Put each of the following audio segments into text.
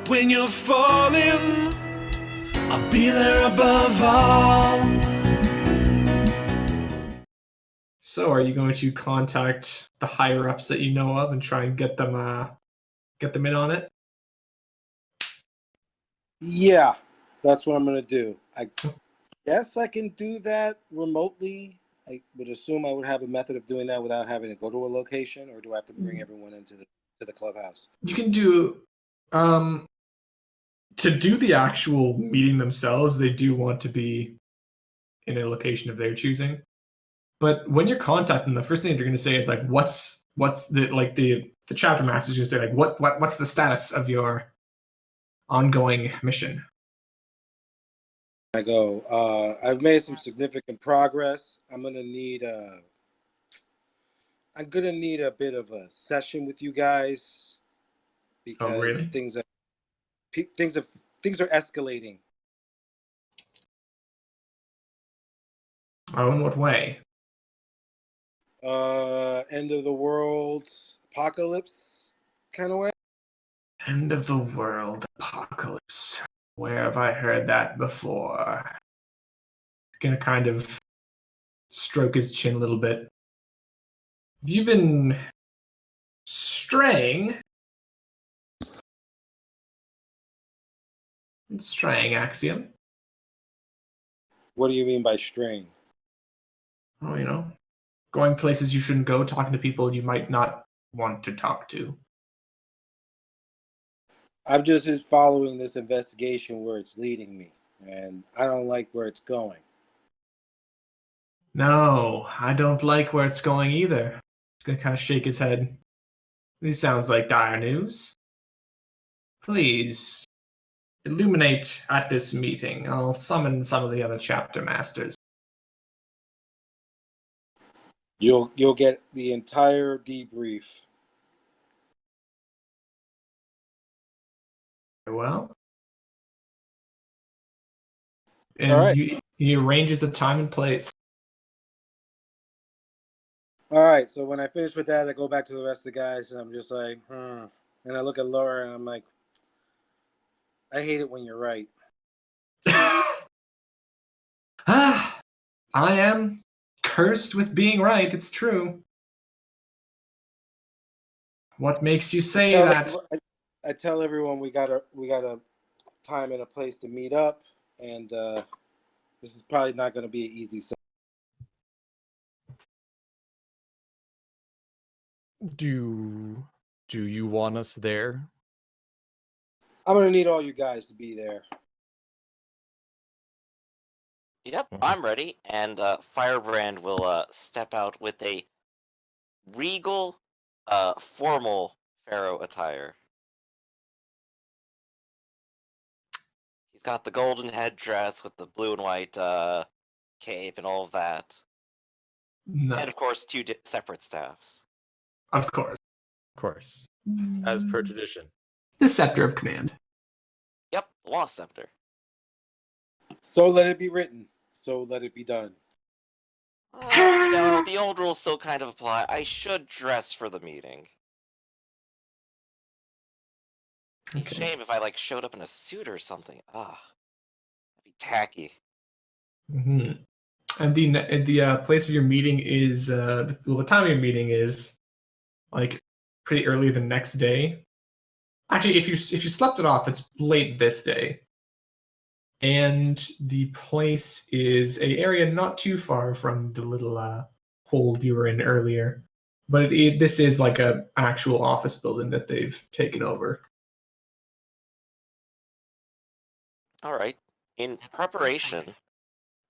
When you're falling, I'll be there above all. So, are you going to contact the higher ups that you know of and try and get them in on it? Yeah, that's what I'm gonna do. I guess I can do that remotely. I would assume I would have a method of doing that without having to go to a location, or do I have to bring everyone into the clubhouse? You can do to do the actual meeting themselves. They do want to be in a location of their choosing. But when you're contacting them, the first thing they're going to say is like, "What's the chapter master's going to say like, what's the status of your ongoing mission?" I go. I've made some significant progress. I'm gonna need a bit of a session with you guys Oh, because really? things are escalating. Oh, in what way? End of the world apocalypse kind of way. End of the world apocalypse. Where have I heard that before? Gonna kind of stroke his chin a little bit. Have you been straying? Straying, Axiom. What do you mean by strain? Oh, going places you shouldn't go, talking to people you might not want to talk to. I'm just following this investigation where it's leading me, and I don't like where it's going. No, I don't like where it's going either. He's gonna kind of shake his head. This sounds like dire news. Please, illuminate at this meeting. I'll summon some of the other chapter masters. You'll get the entire debrief. Well, All and right. he arranges a time and place. All right. So when I finish with that, I go back to the rest of the guys, and I'm just like, And I look at Laura, and I'm like, I hate it when you're right. I am cursed with being right. It's true. What makes you say that? I tell everyone we got a time and a place to meet up, and this is probably not going to be an easy. Do you want us there? I'm going to need all you guys to be there. Yep, I'm ready. And Firebrand will step out with a regal, formal pharaoh attire. He's got the golden headdress with the blue and white cape and all of that. No. And of course, two separate staffs. Of course. Of course. As per tradition. The scepter of command. Yep, the Lost Scepter. So let it be written. So let it be done. The old rules still kind of apply. I should dress for the meeting. It's a shame if I showed up in a suit or something. That'd be tacky. Mm-hmm. And the place of your meeting is the time of your meeting is pretty early the next day. Actually, if you slept it off, it's late this day. And the place is an area not too far from the little hold you were in earlier. But this is like a actual office building that they've taken over. All right. In preparation,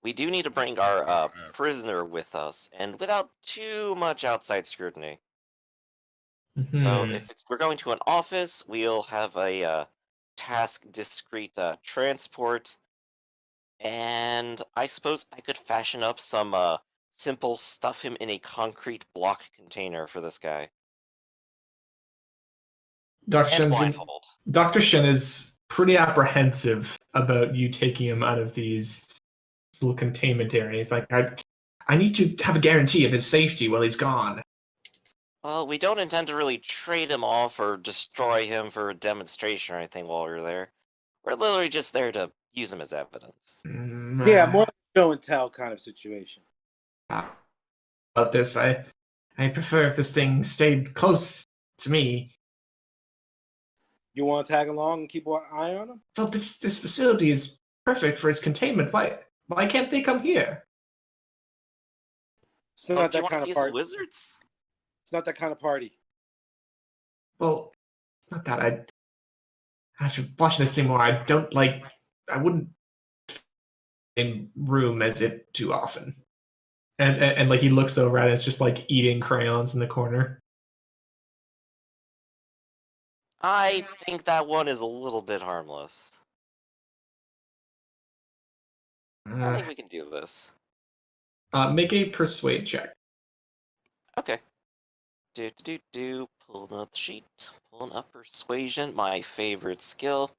we do need to bring our prisoner with us, and without too much outside scrutiny. Mm-hmm. So if we're going to an office, we'll have a task discrete transport, and I suppose I could fashion up some simple stuff him in a concrete block container for this guy. Dr. Shen is pretty apprehensive about you taking him out of these little containment areas. Like, I need to have a guarantee of his safety while he's gone. Well, we don't intend to really trade him off or destroy him for a demonstration or anything while we're there. We're literally just there to use him as evidence. Yeah, more like a show and tell kind of situation. About this, I prefer if this thing stayed close to me. You want to tag along and keep an eye on him? Well, this facility is perfect for its containment. Why can't they come here? It's Oh, not do you that want to kind see of some party. wizards? It's not that kind of party. Well, it's not that I. After watching this thing more, I don't like. I wouldn't in room as it too often. And like he looks over at it, it's just like eating crayons in the corner. I think that one is a little bit harmless. I think we can do this. Make a persuade check. Okay. Pulling up the sheet. Pulling up persuasion, my favorite skill.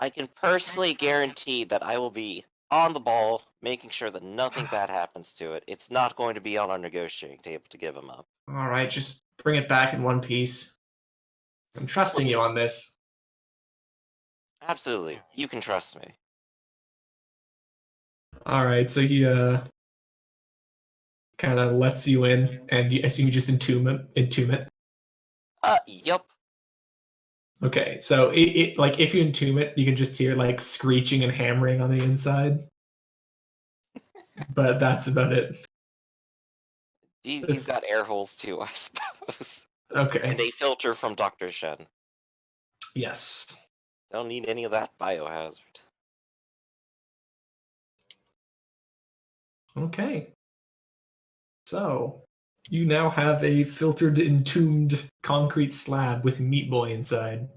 I can personally guarantee that I will be on the ball, making sure that nothing bad happens to it. It's not going to be on our negotiating table to give him up. All right, just bring it back in one piece. I'm trusting you on this. Absolutely. You can trust me. All right, so he kind of lets you in, and I assume you just entomb it. Yup. Okay, so it like if you entomb it, you can just hear like screeching and hammering on the inside. But that's about it. He's got air holes too, I suppose. Okay. And a filter from Dr. Shen. Yes. Don't need any of that biohazard. Okay. So you now have a filtered, entombed concrete slab with Meat Boy inside.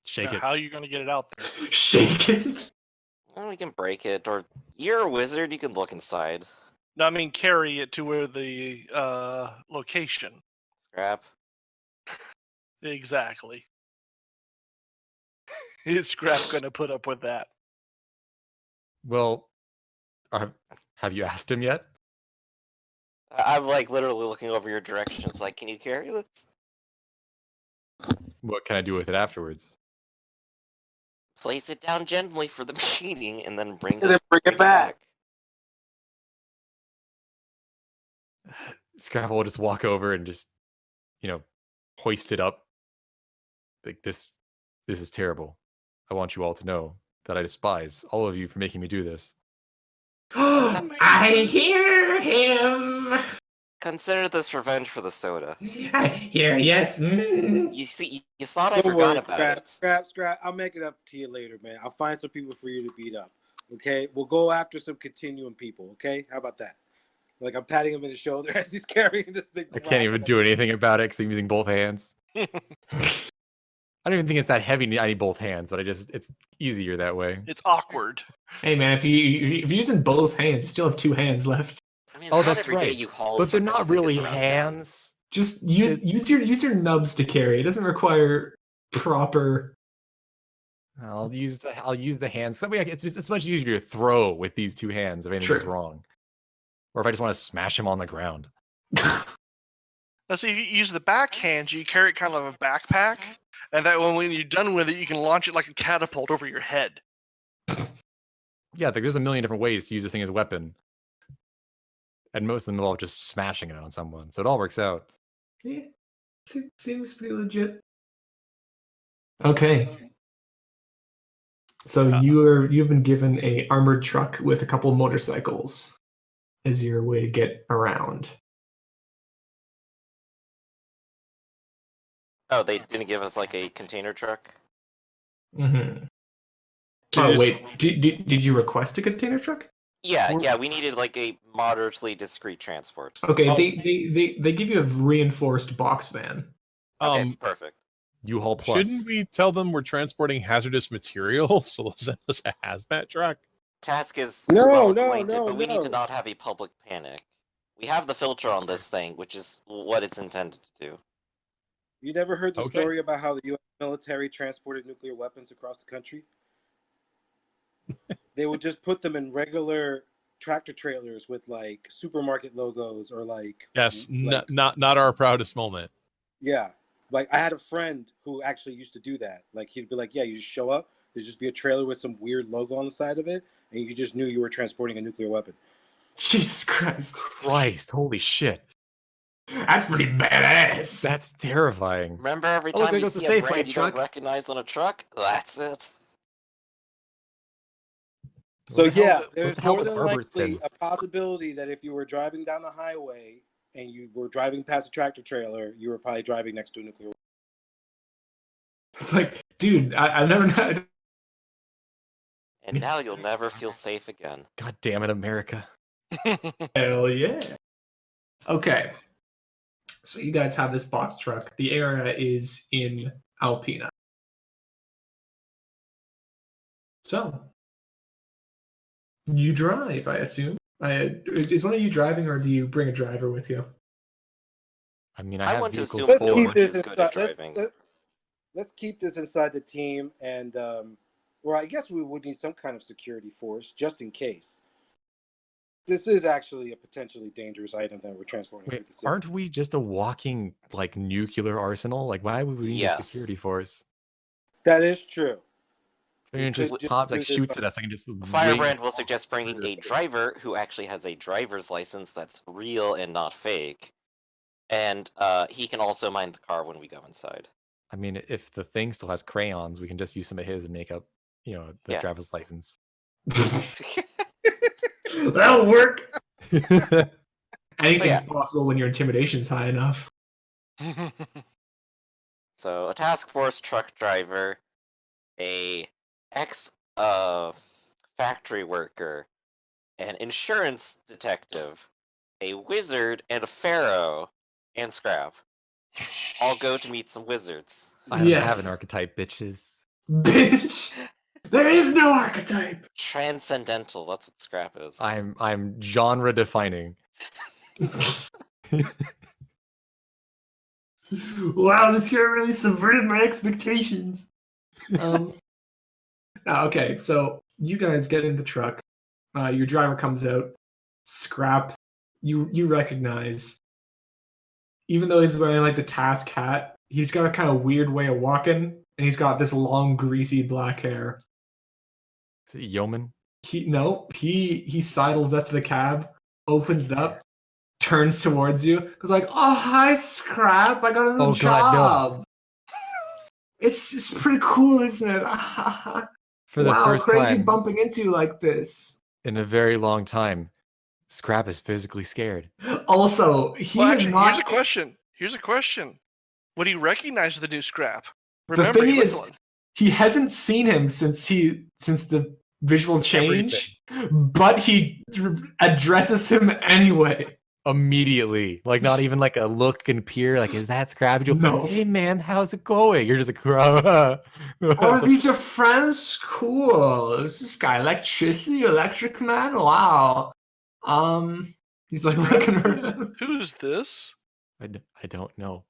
Shake Now, it. how are you going to get it out there? Shake it. Well, we can break it, or you're a wizard, you can look inside. No, I mean carry it to where the location. Scrap. Exactly. Is Scrap going to put up with that? Well, have you asked him yet? I'm like literally looking over your direction. It's like, can you carry this? What can I do with it afterwards? Place it down gently for the meeting, and then bring And then bring it back. Scrapple will just walk over and just, hoist it up. Like this is terrible. I want you all to know that I despise all of you for making me do this. I hear him. Consider this revenge for the soda. I hear yes. You see, you thought I Don't forgot worry, about Scrap. I'll make it up to you later, man. I'll find some people for you to beat up. Okay? We'll go after some continuum people, okay? How about that? Like I'm patting him in the shoulder as he's carrying this big I can't even do anything about it because I'm using both hands. I don't even think it's that heavy. I need both hands, but it's easier that way. It's awkward. Hey man, if you're using both hands, you still have two hands left. I mean, Oh, not that's every day right. you haul But they're some not motherfuckers really around town. hands. Just use your nubs to carry. It doesn't require proper. I'll use the hands. That way, it's much easier to throw with these two hands if anything goes True. wrong, or if I just want to smash him on the ground. Now, see, if you use the backhand, you carry it kind of like a backpack, and that when you're done with it, you can launch it like a catapult over your head. Yeah, like there's a million different ways to use this thing as a weapon, and most of them involve just smashing it on someone. So it all works out. Yeah, seems pretty legit. Okay. So you've been given a armored truck with a couple of motorcycles as your way to get around. Oh, they didn't give us like a container truck? Mm-hmm. Can Oh you wait, did you request a container truck? Yeah, we needed like a moderately discreet transport. Okay, Oh. they give you a reinforced box van. Okay, perfect. U-Haul Plus. Shouldn't we tell them we're transporting hazardous material so they'll send us a hazmat truck? Task is No, acquainted, no, but we need to no. not have a public panic. We have the filter on this thing, which is what it's intended to do. You never heard the Okay. story about how the U.S. military transported nuclear weapons across the country? They would just put them in regular tractor trailers with like supermarket logos or like Yes, like not our proudest moment. yeah, like I had a friend who actually used to do that. Like he'd be like, yeah, you just show up, there's just be a trailer with some weird logo on the side of it, and you just knew you were transporting a nuclear weapon. Jesus Christ. Christ, holy shit. That's pretty badass. That's terrifying. Remember every Oh, look, time there you goes the see a Safeway brand you don't truck. recognize on a truck? That's it. So What the hell- yeah, what there's the hell more was than likely Robertson's? a possibility that if you were driving down the highway and you were driving past a tractor trailer, you were probably driving next to a nuclear weapon. It's like, dude, I've never known. And now you'll never feel safe again. God damn it, America. Hell yeah. Okay. So you guys have this box truck. The area is in Alpena. So you drive, I assume. Is one of you driving, or do you bring a driver with you? I mean, I have want to vehicles assume Let's full. keep Forge this is good at inside. driving. Let's keep this inside the team, and well, I guess we would need some kind of security force just in case. This is actually a potentially dangerous item that we're transporting through Wait, the city. aren't we just a walking like nuclear arsenal? Like, why would we need a Yes. security force? That is true. So We it just could just pops, do like this shoots by- at us. I can just ring- Firebrand will suggest bringing through a the- driver who actually has a driver's license that's real and not fake. And he can also mind the car when we go inside. I mean, if the thing still has crayons, we can just use some of his and make up, the Yeah. driver's license. That'll work. Anything's yeah. possible when your intimidation's high enough. So a task force truck driver, a ex factory worker, an insurance detective, a wizard, and a pharaoh, and Scrap all go to meet some wizards. I don't have Yes. an archetype, bitches. Bitch! There is no archetype! Transcendental, that's what Scrap is. I'm genre defining. Wow, this here really subverted my expectations. Okay, so you guys get in the truck. Your driver comes out. Scrap. You recognize. Even though he's wearing like the task hat, he's got a kind of weird way of walking, and he's got this long, greasy black hair. Is it Yeoman? He sidles up to the cab, opens it up, turns towards you, goes like, "Oh, hi, Scrap! I got a new Oh, God, no. job. It's pretty cool, isn't it? For the wow, first crazy time bumping into you like this." in a very long time, Scrap is physically scared. Also, he Well, is actually, not. here's a question. Would he recognize the new Scrap? The Remember, thing he looks is, like- he hasn't seen him since the visual change, but he addresses him anyway. Immediately, like not even like a look and peer. Like, is that Scrap? You go, No. Hey man, how's it going? You're just like, "Are Oh, these are friends? Cool. Is this guy electric man? Wow. He's like looking around. Who's this? I don't know.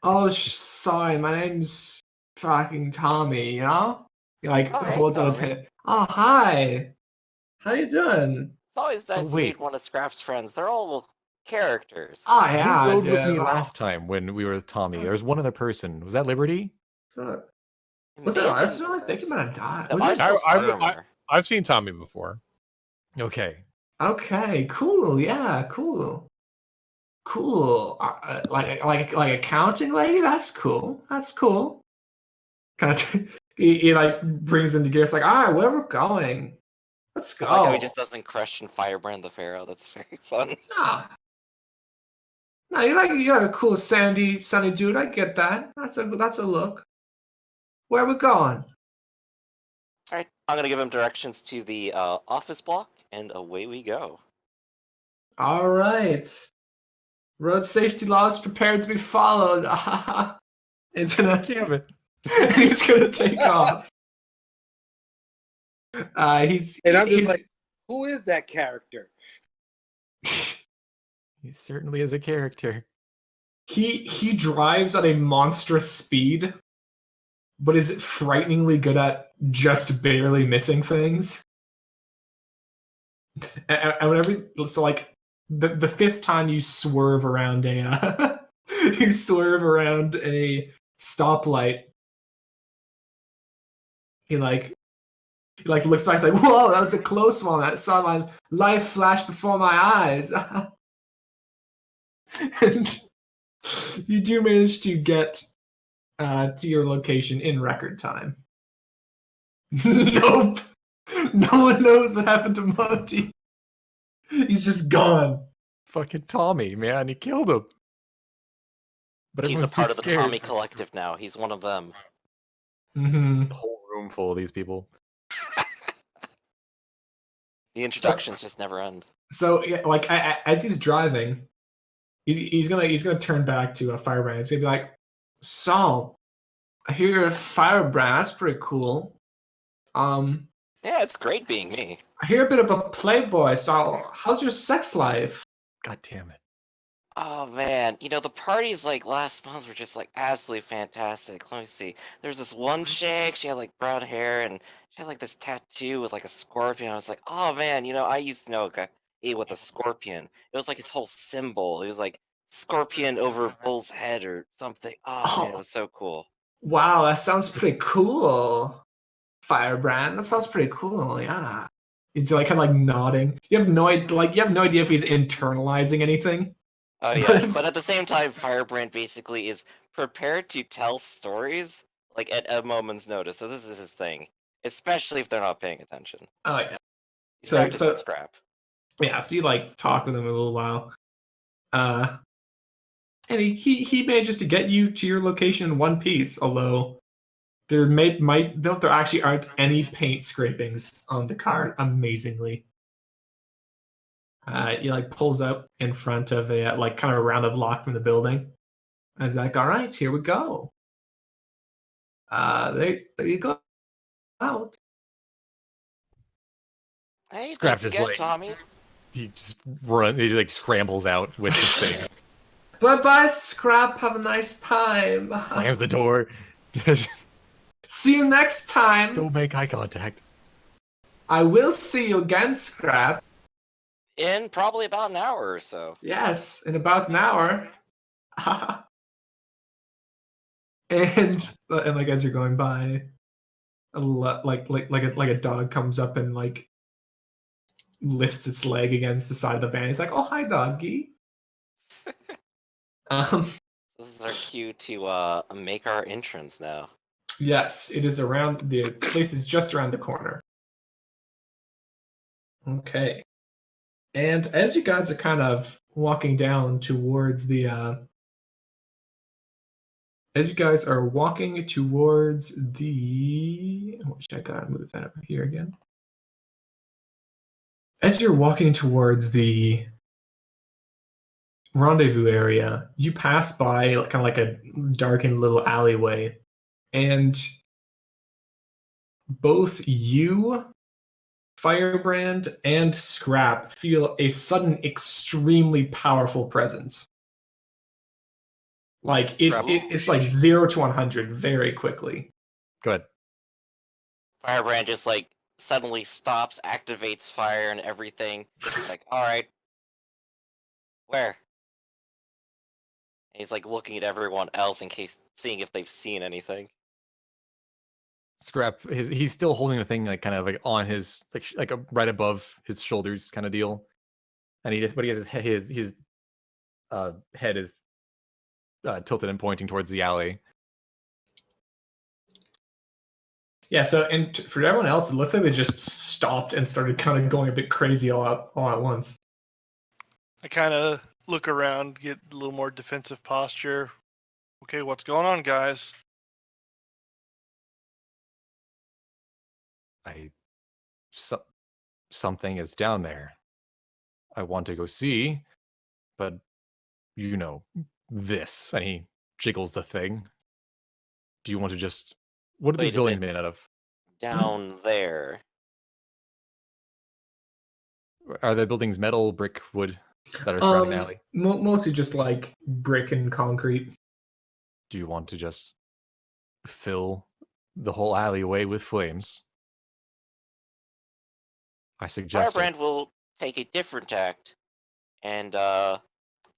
Oh, sorry, my name's fucking Tommy, you know? He like Oh, hey, holds out his Tommy. hand. Oh, hi. How you doing? It's always nice to wait. meet one of Scrap's friends. They're all characters. Oh, yeah. Who rode with dude. me last time when we were with Tommy? There was one other person. Was that Liberty? Was Maybe that Arsenal? I think it Mars. might have died. No, Was it? Arsenal's I- armor. I've seen Tommy before. Okay. Okay, cool. Yeah, cool. Cool. Like accounting lady. That's cool. That's cool. Kind of. He like brings him to gear. It's like, all right, where we're going. Let's go. I like how he just doesn't question Firebrand the Pharaoh. That's very fun. Nah. No, you're a cool sunny dude. I get that. That's a look. Where we going? Alright, I'm gonna give him directions to the office block, and away we go. All right. Road safety laws prepared to be followed. It's gonna. Damn it. He's gonna take off. And I'm just he's- like, who is that character? He certainly is a character. he drives at a monstrous speed, but is frighteningly good at just barely missing things. And whenever, so like the fifth time you swerve around a you swerve around a stoplight, he like looks back like, whoa, that was a close one. I saw my life flash before my eyes. And you do manage to get to your location in record time. Nope. No one knows what happened to Monty. He's just gone. Fucking Tommy, man, he killed him. But He's a everyone's too part of the scared. Tommy Collective now. He's one of them. Mm-hmm. A whole room full of these people. The introductions just never end. So yeah, like as he's driving, he's gonna turn back to a Firebrand. He's gonna be like, "So, I hear you're a Firebrand. That's pretty cool. Yeah, it's great being me. I hear a bit of a playboy. So, how's your sex life?" God damn it. Oh man, the parties like last month were just like absolutely fantastic. Let me see. There was this one chick, she had like brown hair and she had like this tattoo with like a scorpion. I was like, oh man, I used to know a guy with a scorpion. It was like his whole symbol. It was like scorpion over bull's head or something. Oh man, it was so cool. Wow, that sounds pretty cool. Firebrand, that sounds pretty cool. Yeah. He's like kind of like nodding. You have no idea if he's internalizing anything. Oh yeah, but at the same time, Firebrand basically is prepared to tell stories like at a moment's notice. So this is his thing, especially if they're not paying attention. Oh yeah. He's practicing scrap. Yeah, so you like talk with him a little while. And he manages to get you to your location in one piece, although there actually aren't any paint scrapings on the car, amazingly. He like pulls up in front of a like kind of a rounded block from the building. And he's like, all right, here we go. There you go. Out. Hey, Scrap thanks just again, like- Tommy. He just he like scrambles out with his thing. Bye-bye, Scrap. Have a nice time. Slams the door. See you next time. Don't make eye contact. I will see you again, Scrap. In probably about an hour or so. Yes, in about an hour. and like as you're going by, like a dog comes up and like lifts its leg against the side of the van. He's like, "Oh, hi, doggy." This is our cue to make our entrance now. Yes, it is around the place is just around the corner. Okay. And as you guys are kind of walking down towards the as you guys are walking towards the which I gotta move that over here again. As you're walking towards the rendezvous area, you pass by kind of like a darkened little alleyway, and both you, Firebrand, and Scrap feel a sudden, extremely powerful presence. Like it's like 0 to 100 very quickly. Good. Firebrand just like suddenly stops, activates fire and everything. Like, all right, where? And he's like looking at everyone else in case, seeing if they've seen anything. Scrap. He's still holding the thing like kind of like on his like right above his shoulders kind of deal, and he has his head is tilted and pointing towards the alley. Yeah. So, and for everyone else, it looks like they just stopped and started kind of going a bit crazy all at once. I kind of look around, get a little more defensive posture. Okay, what's going on, guys? Something is down there. I want to go see, but this. And he jiggles the thing. Do you want to just? What are these Wait, is buildings it made out of? Down there. Are the buildings metal, brick, wood that are surrounding the alley? Mostly just like brick and concrete. Do you want to just fill the whole alleyway with flames? I suggest Firebrand will take a different tact, and if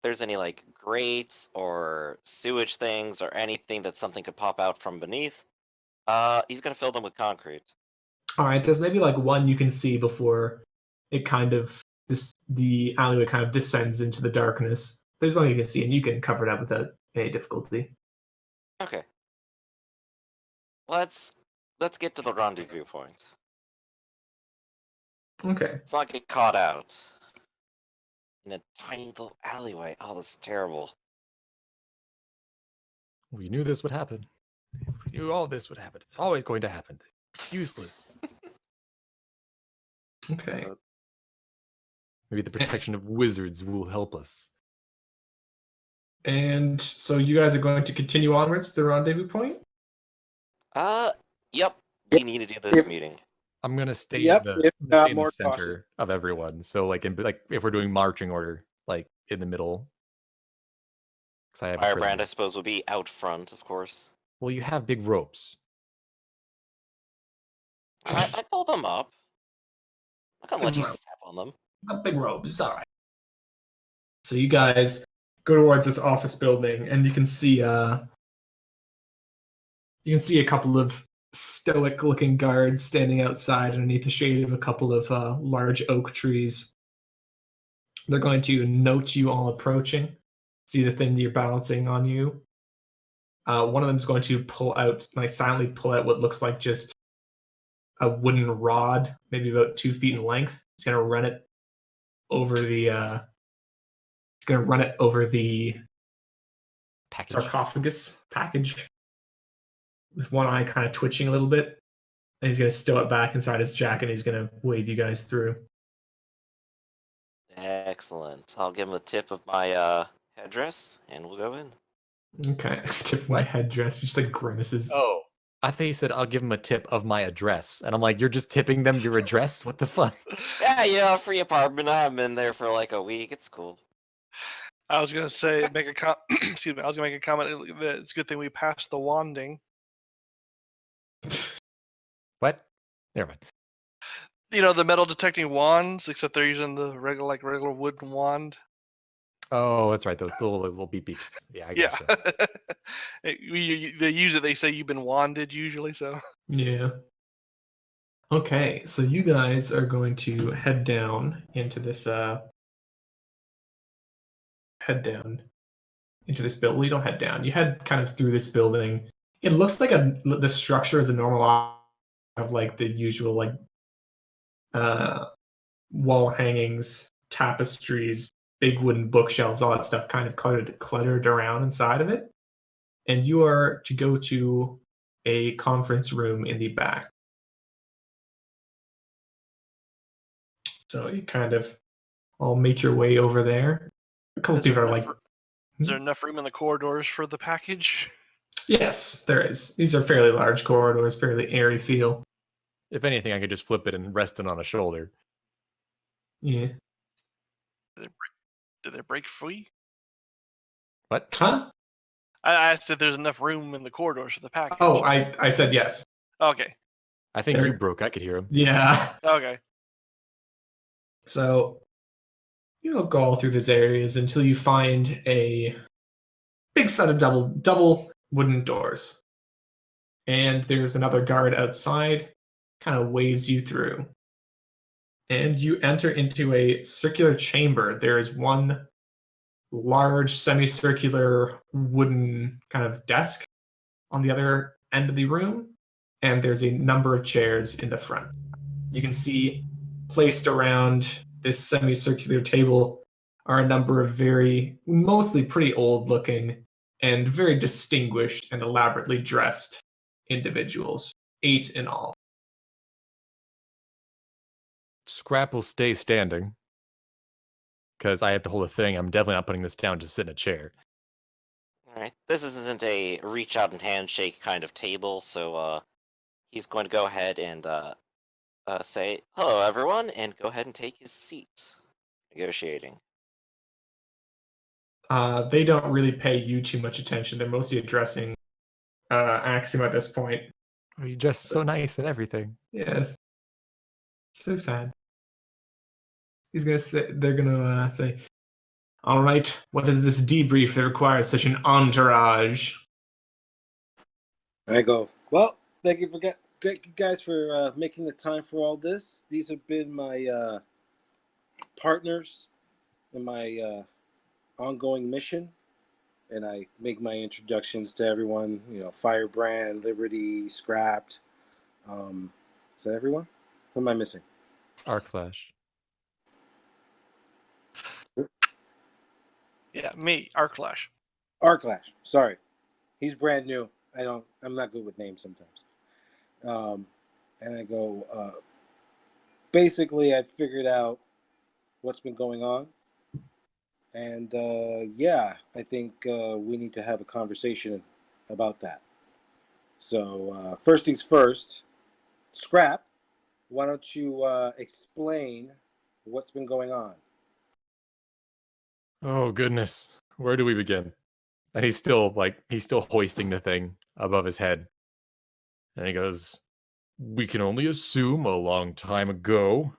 there's any like grates or sewage things or anything that something could pop out from beneath, he's gonna fill them with concrete. All right, there's maybe like one you can see before it kind of the alleyway kind of descends into the darkness. There's one you can see, and you can cover it up without any difficulty. Okay. Let's get to the rendezvous point. Okay. Let's not get caught out in a tiny little alleyway. Oh, this is terrible. We knew this would happen. We knew all this would happen. It's always going to happen. Useless. Okay. Maybe the protection of wizards will help us. And so you guys are going to continue onwards to the rendezvous point? Yep. We need to do this meeting. I'm gonna stay Yep, in if the, not in the more center cautious. of everyone. So like if we're doing marching order, like in the middle. 'Cause I have a Firebrand, I privilege. suppose, will be out front, of course. Well, you have big ropes. I pull them up. I'm not gonna let you Big rope. step on them. Big robes, all right. So you guys go towards this office building, and you can see a couple of stoic-looking guards standing outside underneath the shade of a couple of large oak trees. They're going to note you all approaching, see the thing that you're balancing on you. One of them is going to silently pull out what looks like just a wooden rod, maybe about 2 feet in length. He's going to run it over the Package. sarcophagus package, with one eye kind of twitching a little bit. And he's going to stow it back inside his jacket, and he's going to wave you guys through. Excellent. I'll give him a tip of my headdress, and we'll go in. Okay. Tip my headdress. Just like grimaces. Oh. I thought you said I'll give him a tip of my address. And I'm like, you're just tipping them your address? What the fuck? Yeah, free apartment. I haven't been there for like a week. It's cool. I was gonna say excuse me. I was gonna make a comment that it's a good thing we passed the wanding. What? Never mind. You know, the metal detecting wands, except they're using the regular wooden wand. Oh, that's right. Those little beep beeps. Yeah, I Yeah. gotcha. They use it. They say you've been wanded usually. So Yeah. Okay, so you guys are going to head down into this building. Well, you don't head down. You head kind of through this building. It looks like the structure is a normal of like the usual like wall hangings, tapestries, big wooden bookshelves, all that stuff kind of cluttered around inside of it. And you are to go to a conference room in the back. So you kind of all make your way over there. A couple Is there people are enough like, is there enough room in the corridors for the package? yes, there is. These are fairly large corridors, fairly airy feel. If anything, I could just flip it and rest it on a shoulder. Yeah. Did they break free? What? Huh? I asked if there's enough room in the corridors for the package. Oh, I said yes. Okay. I think There- you broke. I could hear him. Yeah. Okay. So you'll go all through these areas until you find a big set of double wooden doors. And there's another guard outside, kind of waves you through. And you enter into a circular chamber. There is one large semicircular wooden kind of desk on the other end of the room, and there's a number of chairs in the front. You can see placed around this semicircular table are a number of mostly pretty old looking and very distinguished and elaborately dressed individuals, 8 in all. Scrap will stay standing. Because I have to hold a thing. I'm definitely not putting this down to sit in a chair. Alright, this isn't a reach out and handshake kind of table, so he's going to go ahead and say, hello everyone, and go ahead and take his seat. Negotiating. They don't really pay you too much attention. They're mostly addressing Axiom at this point. Oh, you dressed so nice and everything. Yes. So sad. He's gonna say, they're gonna say, all right, what is this debrief that requires such an entourage? And I go, well, thank you you guys for making the time for all this. These have been my partners in my ongoing mission. And I make my introductions to everyone, Firebrand, Liberty, Scrapped. Is that everyone? Who am I missing? Arc Flash. Yeah, me, Arclash. Arclash. Sorry. He's brand new. I'm not good with names sometimes. And I go, basically, I figured out what's been going on. And yeah, I think we need to have a conversation about that. So, first things first, Scrap, why don't you explain what's been going on? Oh goodness, where do we begin? And he's still hoisting the thing above his head, and he goes, "We can only assume a long time ago,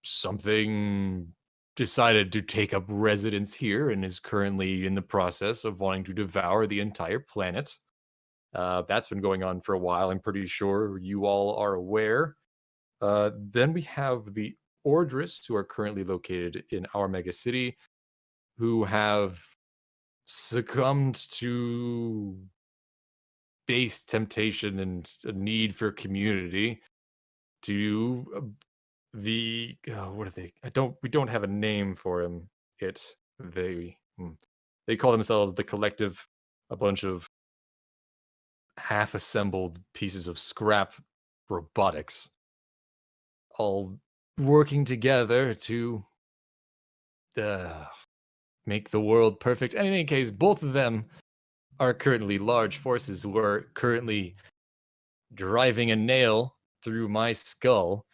something decided to take up residence here and is currently in the process of wanting to devour the entire planet. That's been going on for a while. I'm pretty sure you all are aware. Then we have the Ordris, who are currently located in our mega city, who have succumbed to base temptation and a need for community to what are they? We don't have a name for him. They call themselves the Collective, a bunch of half-assembled pieces of scrap robotics, all working together to make the world perfect. And in any case, both of them are currently large forces who are currently driving a nail through my skull,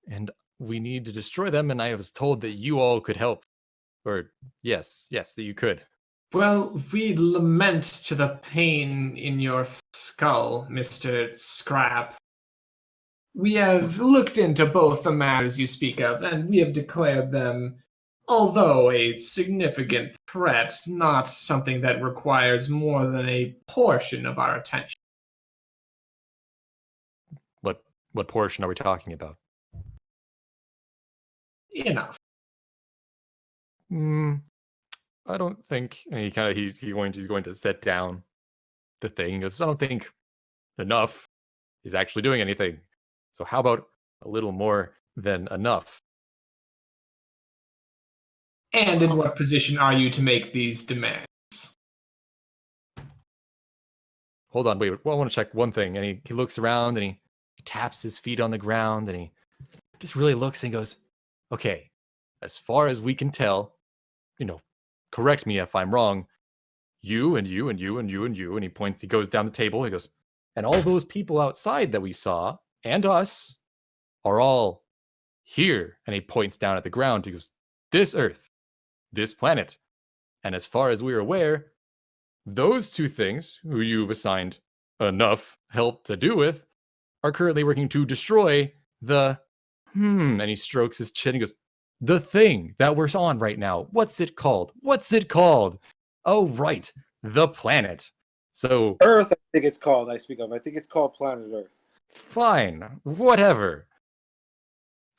and we need to destroy them. And I was told that you all could help, or yes, that you could. Well, we lament to the pain in your skull, Mr. Scrap. We have looked into both the matters you speak of, and we have declared them, although a significant threat, not something that requires more than a portion of our attention. What portion are we talking about? Enough. I don't think. And he's going to set down the thing. He goes, I don't think enough is actually doing anything. So how about a little more than enough? And in what position are you to make these demands? Hold on, wait. Well, I want to check one thing. And he looks around and he taps his feet on the ground and he just really looks and goes, okay, as far as we can tell, correct me if I'm wrong, you and you and you and you and you, and he goes down the table, he goes, and all those people outside that we saw, and us, are all here. And he points down at the ground. He goes, this Earth, this planet. And as far as we're aware, those two things, who you've assigned enough help to do with, are currently working to destroy and he strokes his chin. He goes, the thing that we're on right now. What's it called? Oh, right. The planet. So Earth, I think it's called. I think it's called Planet Earth. Fine. Whatever.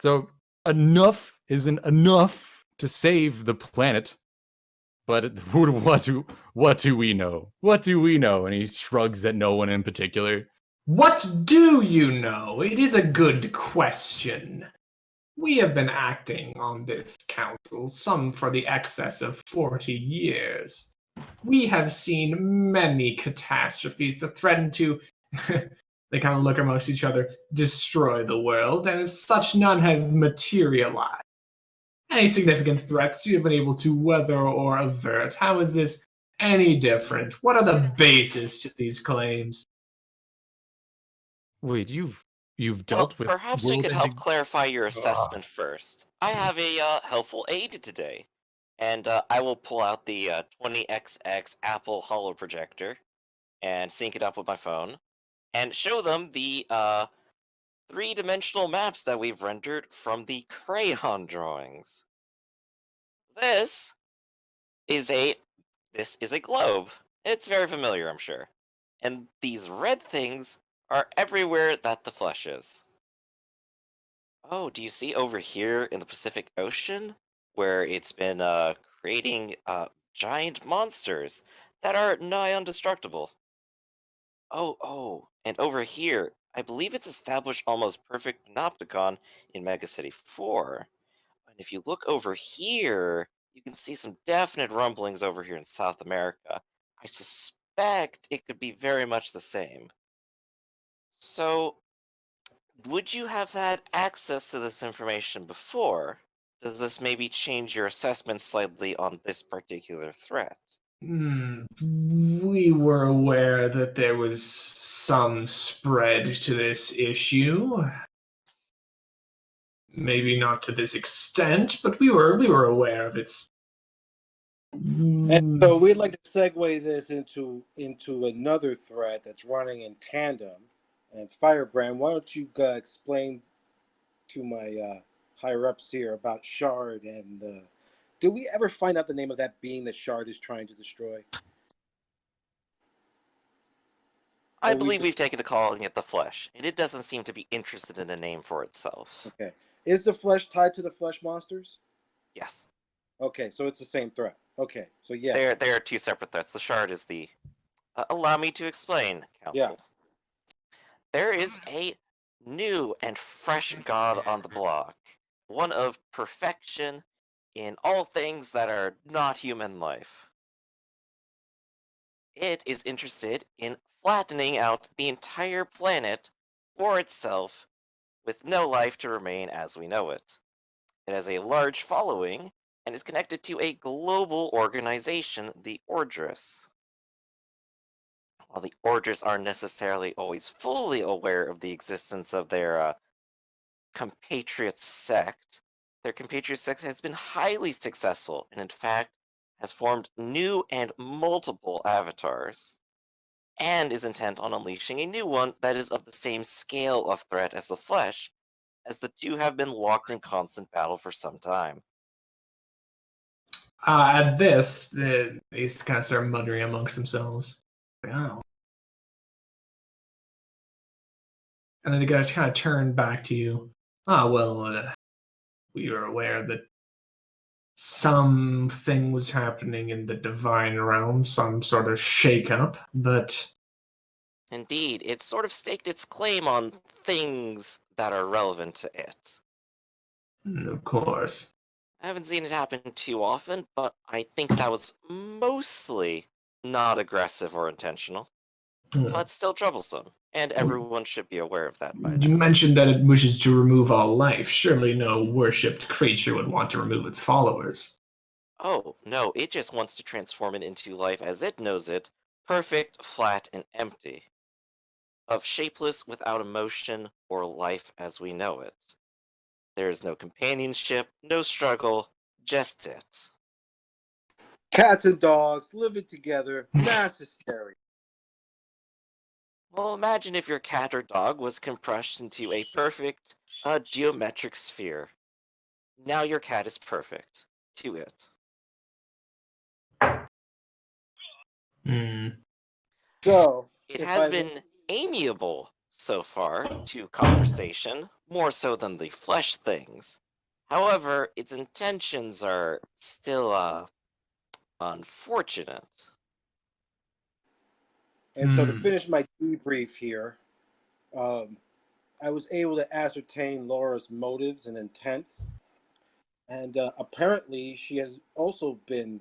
So enough isn't enough to save the planet. But what do we know? What do we know? And he shrugs at no one in particular. What do you know? It is a good question. We have been acting on this council some for the excess of 40 years. We have seen many catastrophes that threaten to, they kind of look amongst each other, destroy the world, and as such, none have materialized. Any significant threats you have been able to weather or avert? How is this any different? What are the bases to these claims? Wait, you've dealt with perhaps we could help world-ending- clarify your assessment first. I have a helpful aid today, and I will pull out the 20XX Apple Holo projector and sync it up with my phone, and show them the three-dimensional maps that we've rendered from the crayon drawings. This is a globe. It's very familiar, I'm sure. And these red things are everywhere that the flesh is. Oh, do you see over here in the Pacific Ocean where it's been creating giant monsters that are nigh indestructible? Oh, and over here, I believe it's established almost perfect panopticon in Mega City 4. And if you look over here, you can see some definite rumblings over here in South America. I suspect it could be very much the same. So, would you have had access to this information before? Does this maybe change your assessment slightly on this particular threat? We were aware that there was some spread to this issue. Maybe not to this extent, but we were aware of its. And so we'd like to segue this into another thread that's running in tandem. And Firebrand, why don't you explain to my higher ups here about Shard and did we ever find out the name of that being that Shard is trying to destroy? I believe we've taken to calling it the Flesh, and it doesn't seem to be interested in a name for itself. Okay. Is the Flesh tied to the Flesh monsters? Yes. Okay, so it's the same threat. Okay, so yeah. They are two separate threats. The Shard is the... allow me to explain, Council. Yeah. There is a new and fresh god on the block. One of perfection in all things that are not human life. It is interested in flattening out the entire planet for itself with no life to remain as we know it. It has a large following and is connected to a global organization, the Ordris. While the Ordris aren't necessarily always fully aware of the existence of their compatriot sect, their compatriot sect has been highly successful and in fact has formed new and multiple avatars, and is intent on unleashing a new one that is of the same scale of threat as the Flesh, as the two have been locked in constant battle for some time. At this, they kind of start muttering amongst themselves. Oh. And then they gotta kind of turn back to you. We were aware that something was happening in the divine realm, some sort of shakeup, but... Indeed, it sort of staked its claim on things that are relevant to it. Of course. I haven't seen it happen too often, but I think that was mostly not aggressive or intentional. But still troublesome, and everyone should be aware of that by now. You mentioned that it wishes to remove all life. Surely no worshipped creature would want to remove its followers. Oh, no, it just wants to transform it into life as it knows it, perfect, flat, and empty. Of shapeless without emotion or life as we know it. There is no companionship, no struggle, just it. Cats and dogs living together, mass hysteria. Well, imagine if your cat or dog was compressed into a perfect, geometric sphere. Now your cat is perfect. To it. So, it has been amiable so far to conversation, more so than the flesh things. However, its intentions are still, unfortunate. And so to finish my debrief here, I was able to ascertain Laura's motives and intents. And apparently she has also been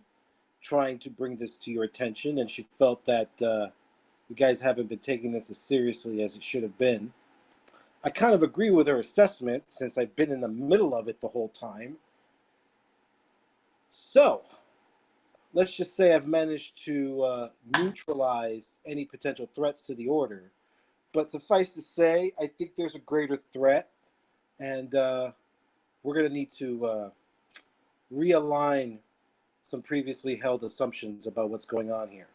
trying to bring this to your attention, and she felt that you guys haven't been taking this as seriously as it should have been. I kind of agree with her assessment since I've been in the middle of it the whole time. So, let's just say I've managed to neutralize any potential threats to the order. But suffice to say, I think there's a greater threat, and we're going to need to realign some previously held assumptions about what's going on here.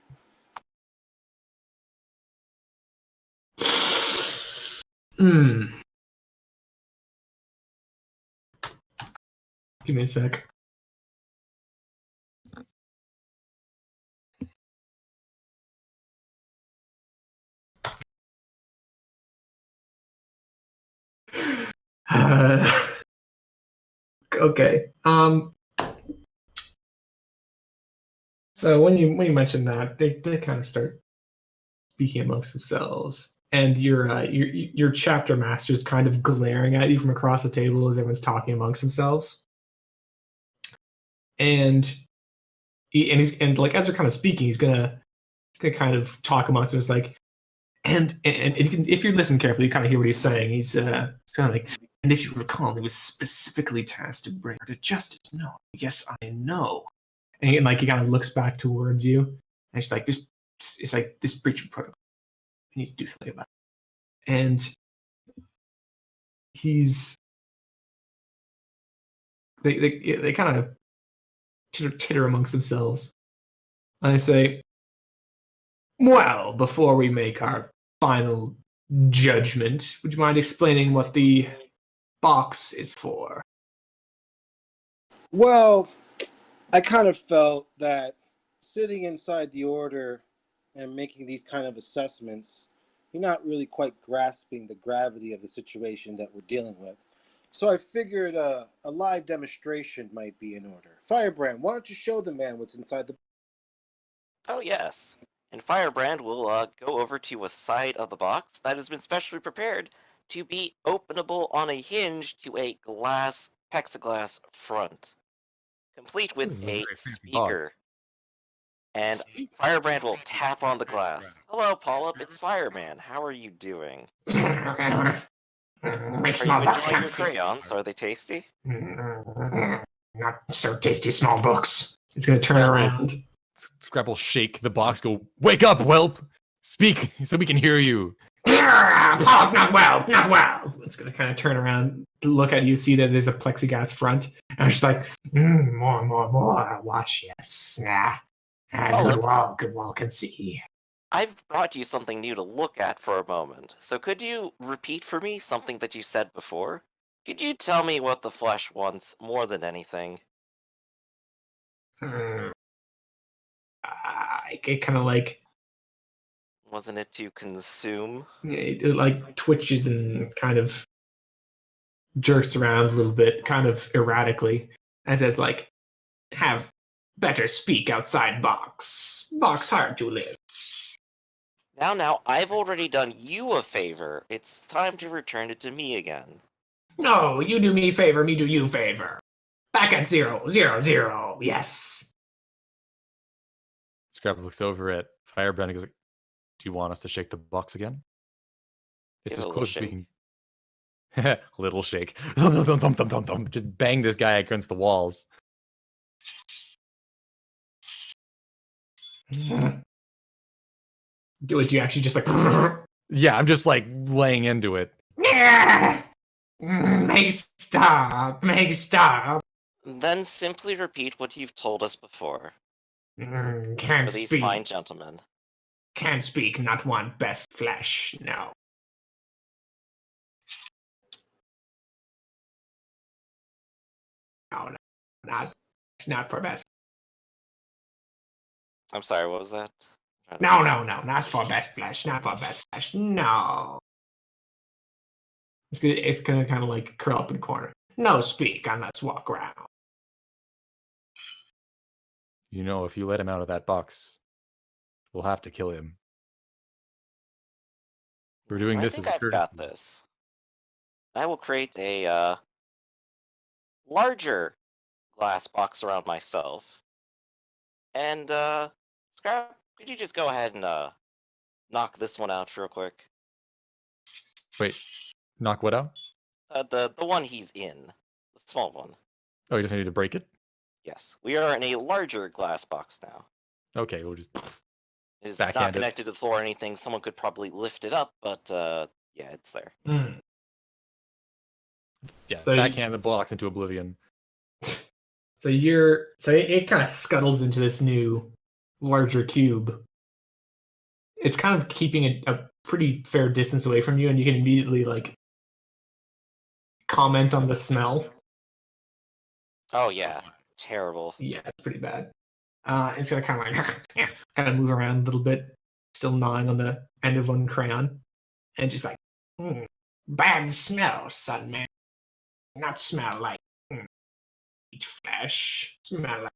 Give me a sec. Okay. So when you mention that, they kind of start speaking amongst themselves, and your chapter master's kind of glaring at you from across the table as everyone's talking amongst themselves. And he's like, as they're kind of speaking, he's gonna kind of talk amongst them. It's like, and you can, if you listen carefully, you kind of hear what he's saying. He's kind of like, and if you recall, he was specifically tasked to bring her to justice. No, yes, I know. And he kind of looks back towards you, and it's like this breach of protocol. You need to do something about it. And they kind of titter amongst themselves, and I say, well, before we make our final judgment, would you mind explaining what the box is for? Well, I kind of felt that sitting inside the order and making these kind of assessments, you're not really quite grasping the gravity of the situation that we're dealing with. So I figured a live demonstration might be in order. Firebrand, why don't you show the man what's inside the... Oh, yes. And Firebrand will go over to a side of the box that has been specially prepared to be openable on a hinge to a plexiglass front, complete This with is a very fancy speaker. box. And Firebrand will tap on the glass. Hello, Polyp, it's Fireman. How are you doing? Are you enjoying your crayons? Are they tasty? Not so tasty, small books. It's gonna turn around. Scrapple shake the box, go, wake up, whelp! Speak, so we can hear you. Pop, not well, not well. It's gonna kind of turn around, look at you, see that there's a plexiglass front, and it's just like, more. Watch, yes. Good wall can see. I've brought you something new to look at for a moment, so could you repeat for me something that you said before? Could you tell me what the flesh wants more than anything? It kind of like... Wasn't it to consume? It like twitches and kind of jerks around a little bit, kind of erratically, and says like, have better speak outside box. Box hard to live. Now, I've already done you a favor. It's time to return it to me again. No, you do me favor, me do you favor. Back at 0, 0, 0. Yes. Scrapple looks over at Firebrand and goes, do you want us to shake the box again? It's Give as it a close as we little can. Little shake. Thump, thump, thump, thump, thump. Just bang this guy against the walls. Do it, you actually just like... Yeah, I'm just like laying into it. Make stop. Then simply repeat what you've told us before. Can't For these speak. fine gentlemen. Can't speak, not want best flesh, no. No, not for best. I'm sorry, what was that? No, not for best flesh, no. It's gonna kind of like curl up in the corner. No speak, and let's walk around. You know, if you let him out of that box, we'll have to kill him. We're doing this as a I think I've courtesy. got this. I will create a larger glass box around myself. And Scrap, could you just go ahead and knock this one out real quick? Wait, knock what out? The one he's in. The small one. Oh, you just need to break it? Yes. We are in a larger glass box now. Okay, we'll just... It is Backhand not it. connected to the floor or anything. Someone could probably lift it up, but yeah, it's there. Yeah, So backhand the blocks into oblivion. So it kind of scuttles into this new larger cube. It's kind of keeping a pretty fair distance away from you, and you can immediately like comment on the smell. Oh yeah, terrible. Yeah, it's pretty bad. It's gonna kind of like kind of move around a little bit, still gnawing on the end of one crayon, and just like, bad smell, son man. Not smell like eat flesh. Smell like.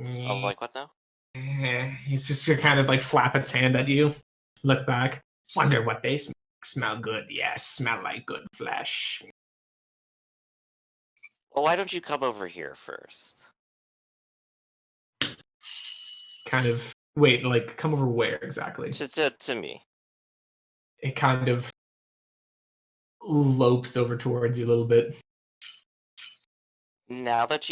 Smell like what now? He's just gonna kind of like flap its hand at you, look back, wonder what they smell. Smell good, yes. Smell like good flesh. Well, why don't you come over here first? Kind of wait, like come over where exactly? To me. It kind of lopes over towards you a little bit. Now that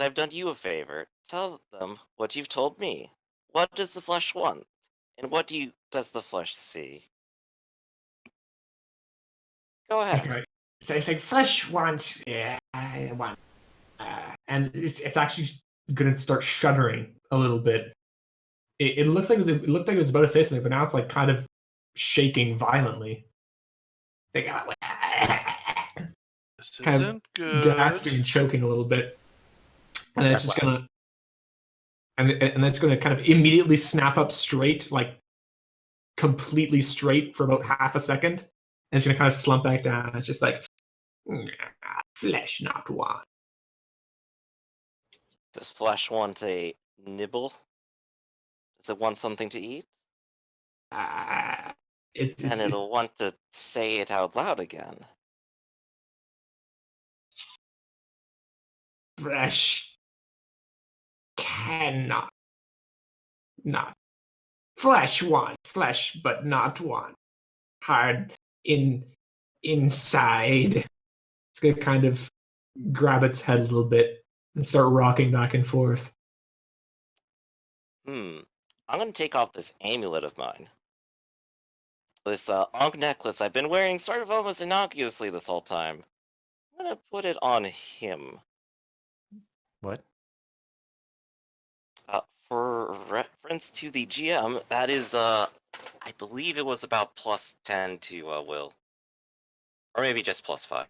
I've done you a favor, tell them what you've told me. What does the flesh want? And what does the flesh see? Go ahead. Okay. So it's like flesh wants, yeah, I want, and it's actually gonna start shuddering a little bit. It looks like it looked like it was about to say something, but now it's like kind of shaking violently. They got This kind of isn't good. gasping and choking a little bit, and then it's just gonna, and then it's gonna kind of immediately snap up straight, like completely straight for about half a second, and it's gonna kind of slump back down. It's just like flesh not want. Does flesh want a nibble? Does it want something to eat? And it'll want to say it out loud again. Flesh cannot not flesh want flesh, but not want hard inside. It's gonna kind of grab its head a little bit and start rocking back and forth. I'm gonna take off this amulet of mine. This Ankh necklace I've been wearing sort of almost innocuously this whole time. I'm gonna put it on him. What? For reference to the GM, that is, I believe it was about +10 to will. Or maybe just +5.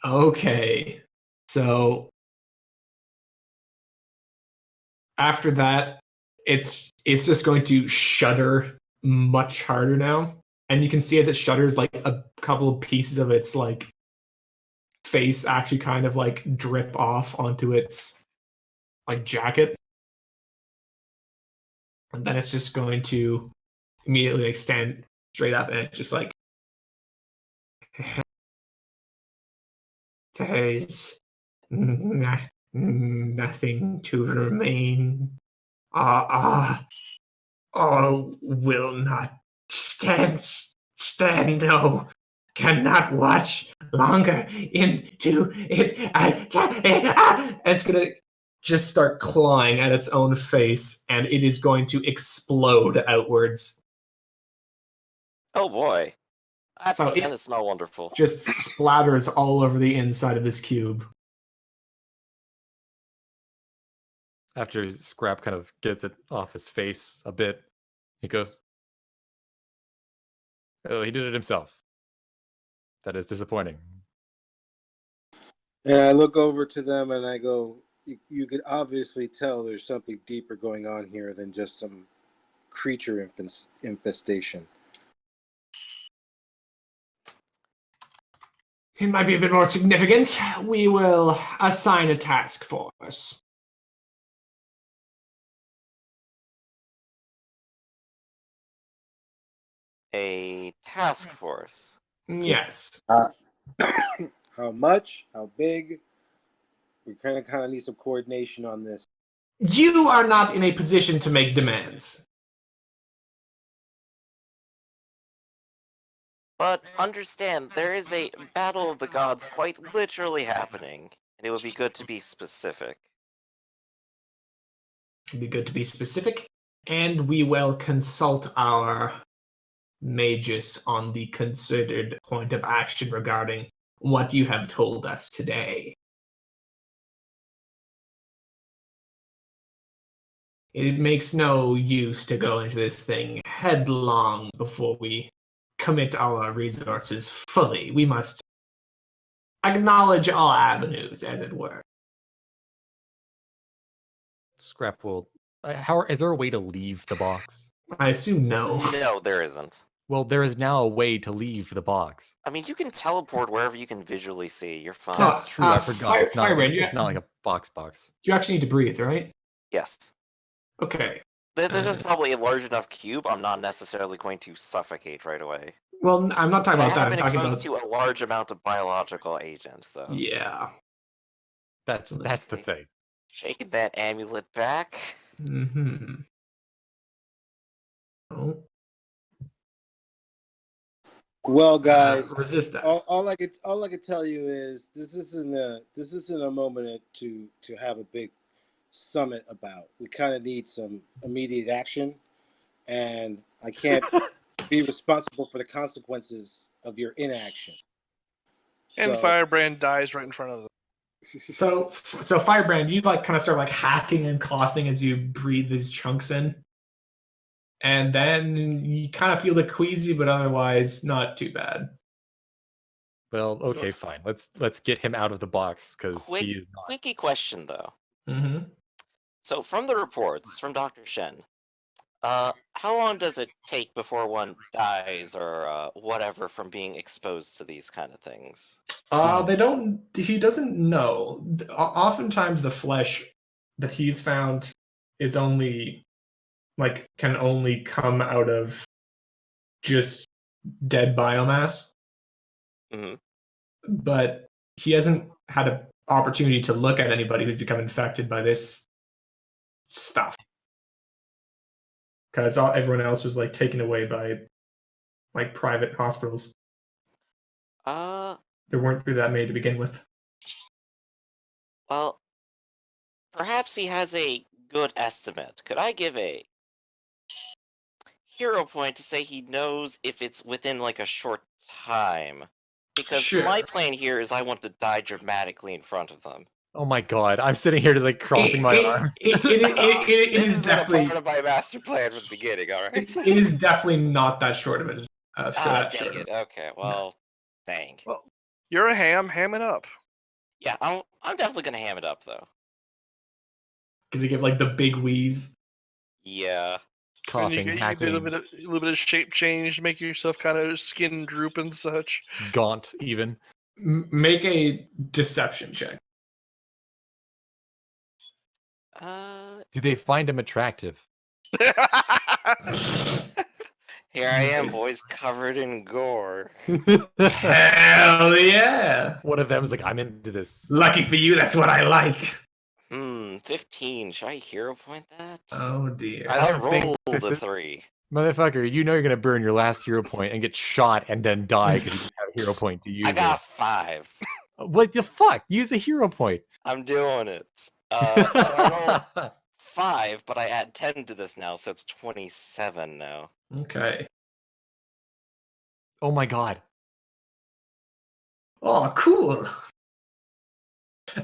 Okay. So after that, it's just going to shudder much harder now. And you can see as it shudders, like a couple of pieces of its like face actually kind of like drip off onto its like jacket. And then it's just going to immediately like stand straight up and it's just like there's nothing to remain. All will not stand, no, cannot watch longer into it. It's gonna just start clawing at its own face, and it is going to explode outwards. Oh boy. That's So it gonna smell wonderful. just splatters all over the inside of this cube. After Scrap kind of gets it off his face a bit, he goes, "Oh, he did it himself. That is disappointing." And I look over to them and I go, you could obviously tell there's something deeper going on here than just some creature infestation. It might be a bit more significant. We will assign a task force. A task force. Yes. How much? How big? We kind of need some coordination on this. You are not in a position to make demands. But understand, there is a battle of the gods quite literally happening, and it would be good to be specific. It'd be good to be specific, and we will consult our mages on the considered point of action regarding what you have told us today. It makes no use to go into this thing headlong before we commit our resources fully. We must acknowledge all avenues, as it were. Scrap will. How is there a way to leave the box? I assume no. No, there isn't. Well, there is now a way to leave the box. I mean, you can teleport wherever you can visually see. You're fine. That's true. I forgot. It's not. Firebrand, It's not like a box. You actually need to breathe, right? Yes. Okay. This is probably a large enough cube. I'm not necessarily going to suffocate right away. Well, I'm not talking I about that. have I'm been talking exposed about to a large amount of biological agents, so yeah. That's the thing. shaking that amulet back. Mm-hmm. Oh, Well, guys, resist that. all I could tell you is this isn't a moment to have a big summit about. We kind of need some immediate action, and I can't be responsible for the consequences of your inaction. And So, Firebrand dies right in front of them. So Firebrand, you like kind of start like hacking and coughing as you breathe these chunks in, and then you kind of feel the queasy, but otherwise not too bad. Well, okay, fine. Let's get him out of the box because he is not. Quickie question though. Mm-hmm. So from the reports from Dr. Shen, how long does it take before one dies or whatever from being exposed to these kind of things? They don't. He doesn't know. Oftentimes, the flesh that he's found is only can only come out of just dead biomass. Mm-hmm. But he hasn't had an opportunity to look at anybody who's become infected by this stuff, because everyone else was like taken away by like private hospitals. There weren't that many to begin with. Well, perhaps he has a good estimate. Could I give a hero point to say he knows if it's within like a short time? Because Sure. my plan here is I want to die dramatically in front of them. Oh my god! I'm sitting here just like crossing my arms. It This is has been definitely a part of my master plan from the beginning. All right. it is definitely not that short of it. Dang it. Okay. Well, dang. Well, you're a ham. Ham it up. Yeah, I'm definitely gonna ham it up though. Gonna give like the big wheeze. Yeah. Coughing, You get hacking, a little bit of shape change to make yourself kind of skin droop and such. gaunt, even. Make a deception check. Do they find him attractive? Here I am, Nice. boys, covered in gore. Hell yeah! One of them's like, I'm into this. Lucky for you, that's what I like. 15. Should I hero point that? Oh dear. I I don't think rolled this a is- 3. Motherfucker, you know you're gonna burn your last hero point and get shot and then die because you didn't have a hero point to use. I got 5. What the fuck? Use a hero point. I'm doing it. So I rolled 5, but I add 10 to this now, so it's 27 now. Okay. Oh my god. Oh, cool.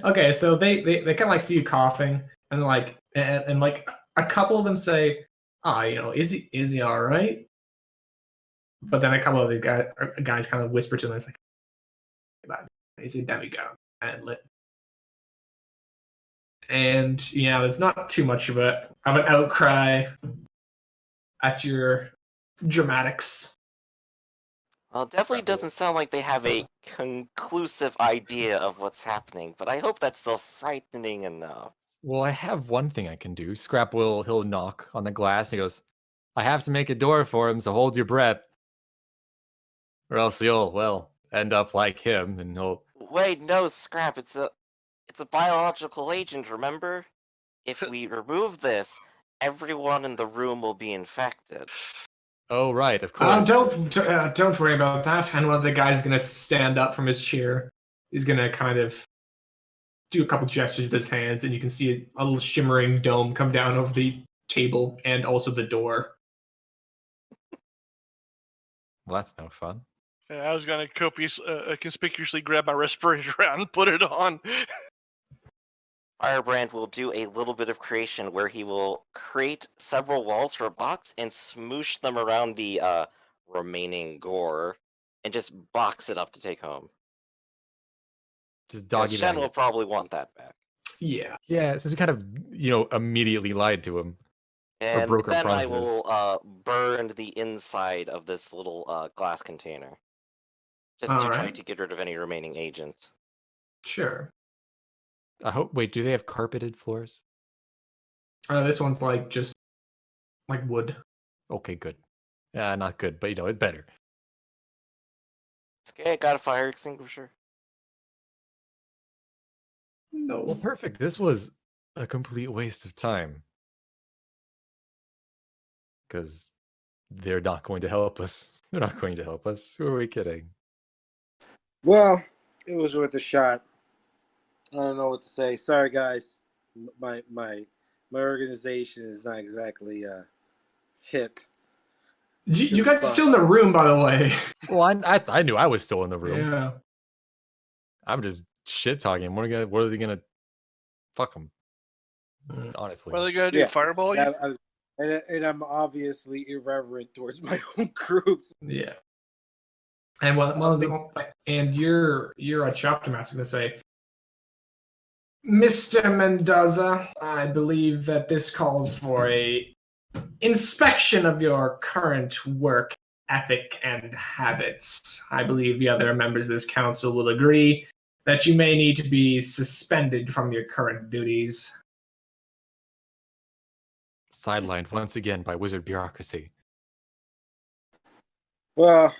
Okay, so they kind of like see you coughing, and like and like a couple of them say, is he all right? But then a couple of the guys kind of whisper to them, it's like, he's a demigod and lit. And there's not too much of an outcry at your dramatics. Well, it definitely doesn't sound like they have a conclusive idea of what's happening, but I hope that's still frightening enough. Well, I have one thing I can do. Scrap he'll knock on the glass. He goes, I have to make a door for him, so hold your breath. Or else you'll, end up like him, and he'll... Wait, no, Scrap, it's a biological agent, remember? If we remove this, everyone in the room will be infected. Oh, right, of course. Don't worry about that. And one of the guys is gonna stand up from his chair. He's gonna kind of do a couple gestures with his hands, and you can see a little shimmering dome come down over the table and also the door. Well, that's no fun. I was gonna conspicuously grab my respirator out and put it on. Firebrand will do a little bit of creation where he will create several walls for a box and smoosh them around the remaining gore and just box it up to take home. Just 'Cause doggy Shen bag will it. probably want that back. Yeah. Yeah, since we kind of, immediately lied to him. And broke our then I promises. will burn the inside of this little glass container. Just to try Alright. to get rid of any remaining agents. Sure. I hope. Wait, do they have carpeted floors? This one's like just like wood. Okay, good. Not good, but it's better. It's okay, I got a fire extinguisher. No. Well, perfect. This was a complete waste of time. Because they're not going to help us. They're not going to help us. Who are we kidding? Well, it was worth a shot. I don't know what to say. Sorry, guys. My organization is not exactly hip. You guys are still in the room, by the way. Well, I knew I was still in the room. Yeah. I'm just shit talking. What are they gonna? Fuck them. Honestly. What are they gonna do? Yeah. Fireball you? And I'm obviously irreverent towards my own groups. Yeah. And your chapter master gonna say, Mr. Mendoza, I believe that this calls for a inspection of your current work ethic and habits. I believe the other members of this council will agree that you may need to be suspended from your current duties. Sidelined once again by wizard bureaucracy. Well,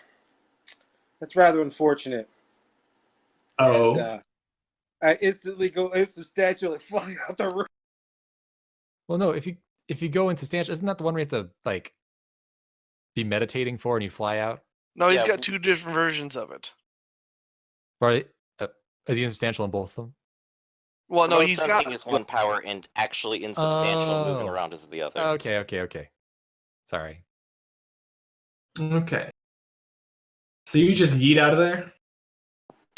that's rather unfortunate. Oh. And, I instantly go insubstantial and fly out the room. Well, no. If you go insubstantial, isn't that the one where you have to be meditating for and you fly out? No, he's Yeah, got two different versions of it. Right? Is he insubstantial in both of them? Well, no, Remote he's sensing got. is one power, and actually insubstantial moving Oh. around is the other. Okay. Sorry. Okay. So you just yeet out of there?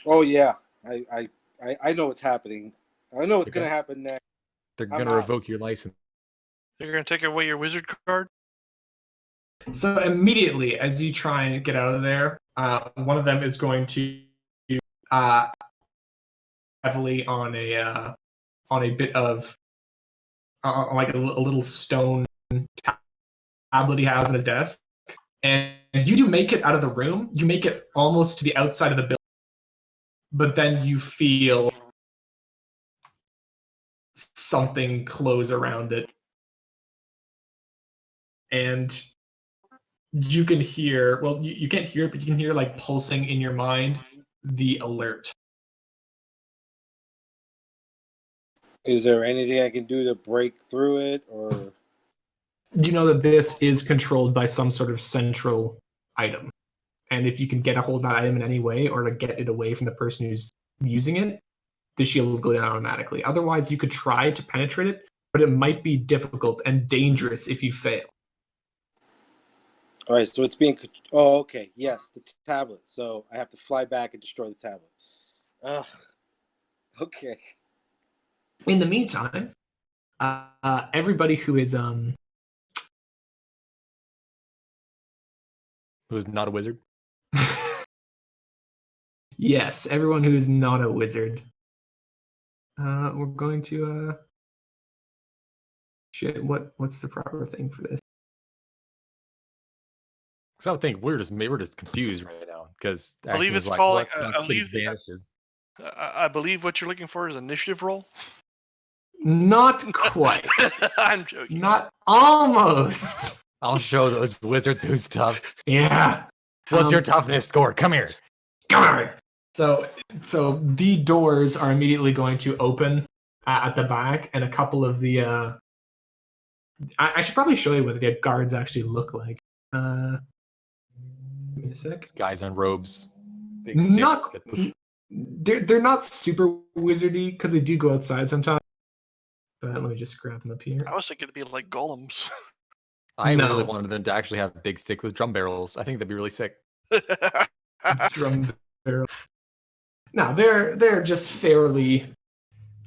Oh yeah, I know what's happening. I know what's Okay. gonna happen next. They're I'm gonna out. revoke your license. They're gonna take away your wizard card. So immediately, as you try and get out of there, one of them is going to heavily on a bit of like a little stone tablet he has on his desk, and you do make it out of the room. You make it almost to the outside of the building, but then you feel something close around it, and you can hear, well, you can't hear it, but you can hear like pulsing in your mind the alert. Is there anything I can do to break through it, or? You know that this is controlled by some sort of central item, and if you can get a hold of that item in any way or to get it away from the person who's using it, the shield will go down automatically. Otherwise, you could try to penetrate it, but it might be difficult and dangerous if you fail. All right, so it's being. Oh, okay. Yes, the tablet. So I have to fly back and destroy the tablet. Ugh. Okay. In the meantime, everybody who is Who's not a wizard? yes, everyone who is not a wizard. We're going to shit. What's the proper thing for this? Because I would think we're just confused right now. Because I believe it's like, called. what's I not believe. vanishes. I believe what you're looking for is initiative roll. Not quite. I'm joking. Not almost. I'll show those wizards who's tough. Yeah. What's your toughness score? Come here. Come here. So the doors are immediately going to open at the back, and a couple of the. I should probably show you what the guards actually look like. Give me a sec. Guys in robes. Big sticks Not. that push. They're not super wizardy because they do go outside sometimes. But let me just grab them up here. I was thinking it'd be like golems. I No. really wanted them to actually have big sticks with drum barrels. I think that'd be really sick. Drum barrel. No, they're just fairly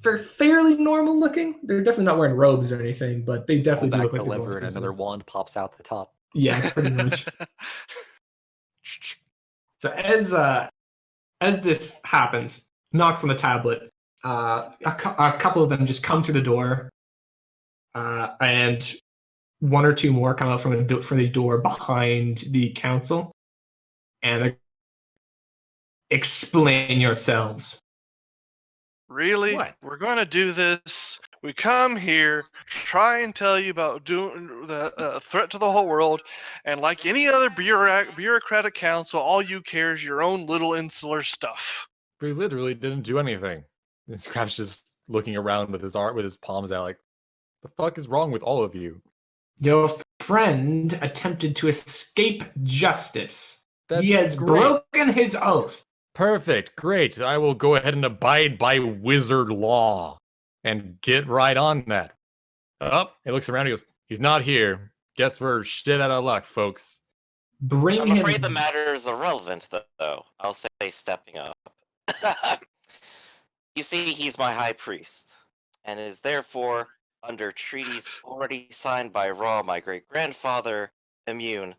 normal looking. They're definitely not wearing robes or anything, but they Pull definitely do back look the like they're lever going and through another something. wand pops out the top. Yeah, pretty much. So as this happens, knocks on the tablet. A couple of them just come through the door, and one or two more come out from the door behind the council, and they explain yourselves. Really? What? We're going to do this. We come here, try and tell you about doing the threat to the whole world, and like any other bureaucratic council, all you care is your own little insular stuff. We literally didn't do anything. And Scrap's just looking around with his palms out like, the fuck is wrong with all of you? Your friend attempted to escape justice. That's He has great. broken his oath. Perfect, great. I will go ahead and abide by wizard law and get right on that. Oh, he looks around, he goes, he's not here. Guess we're shit out of luck, folks. Bring I'm him. afraid the matter is irrelevant, though. I'll say stepping up. You see, he's my high priest, and is therefore, under treaties already signed by Ra, my great-grandfather, immune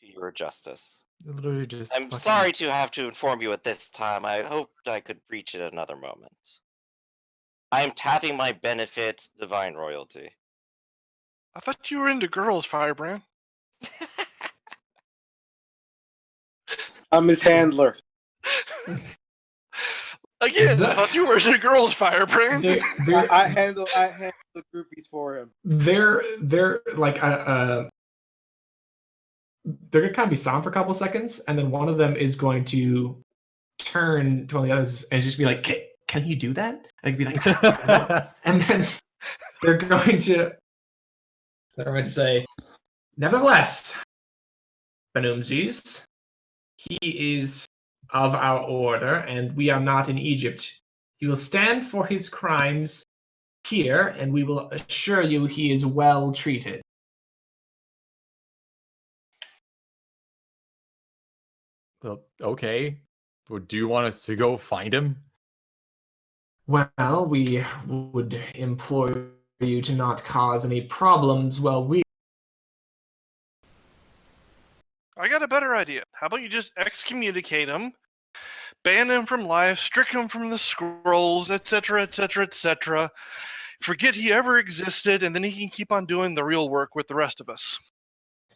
to your justice. Literally just I'm sorry to have to inform you at this time. I hoped I could reach it another moment. I am tapping my benefit, divine royalty. I thought you were into girls, Firebrand. I'm his handler. Again, I thought you were into girls, Firebrand. I handle the groupies for him. They're like they're gonna kind of be silent for a couple seconds, and then one of them is going to turn to one of the others and just be like, "Can you do that?" Like be like, and then they're going to say, "Nevertheless, Benumzis, he is of our order, and we are not in Egypt. He will stand for his crimes here, and we will assure you he is well treated." Well, okay. Well, do you want us to go find him? Well, we would implore you to not cause any problems while we... I got a better idea. How about you just excommunicate him, ban him from life, strike him from the scrolls, etc., etc., etc. Forget he ever existed, and then he can keep on doing the real work with the rest of us.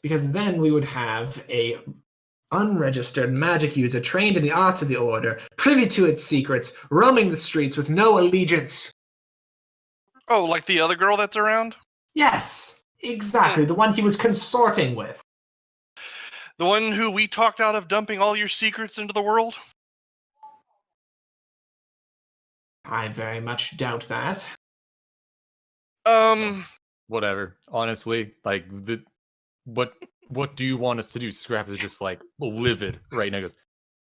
Because then we would have a unregistered magic user trained in the arts of the order, privy to its secrets, roaming the streets with no allegiance. Oh, like the other girl that's around? Yes, exactly. The one he was consorting with. The one who we talked out of dumping all your secrets into the world? I very much doubt that. Whatever. Honestly, like what do you want us to do? Scrap is just like livid right now. He goes,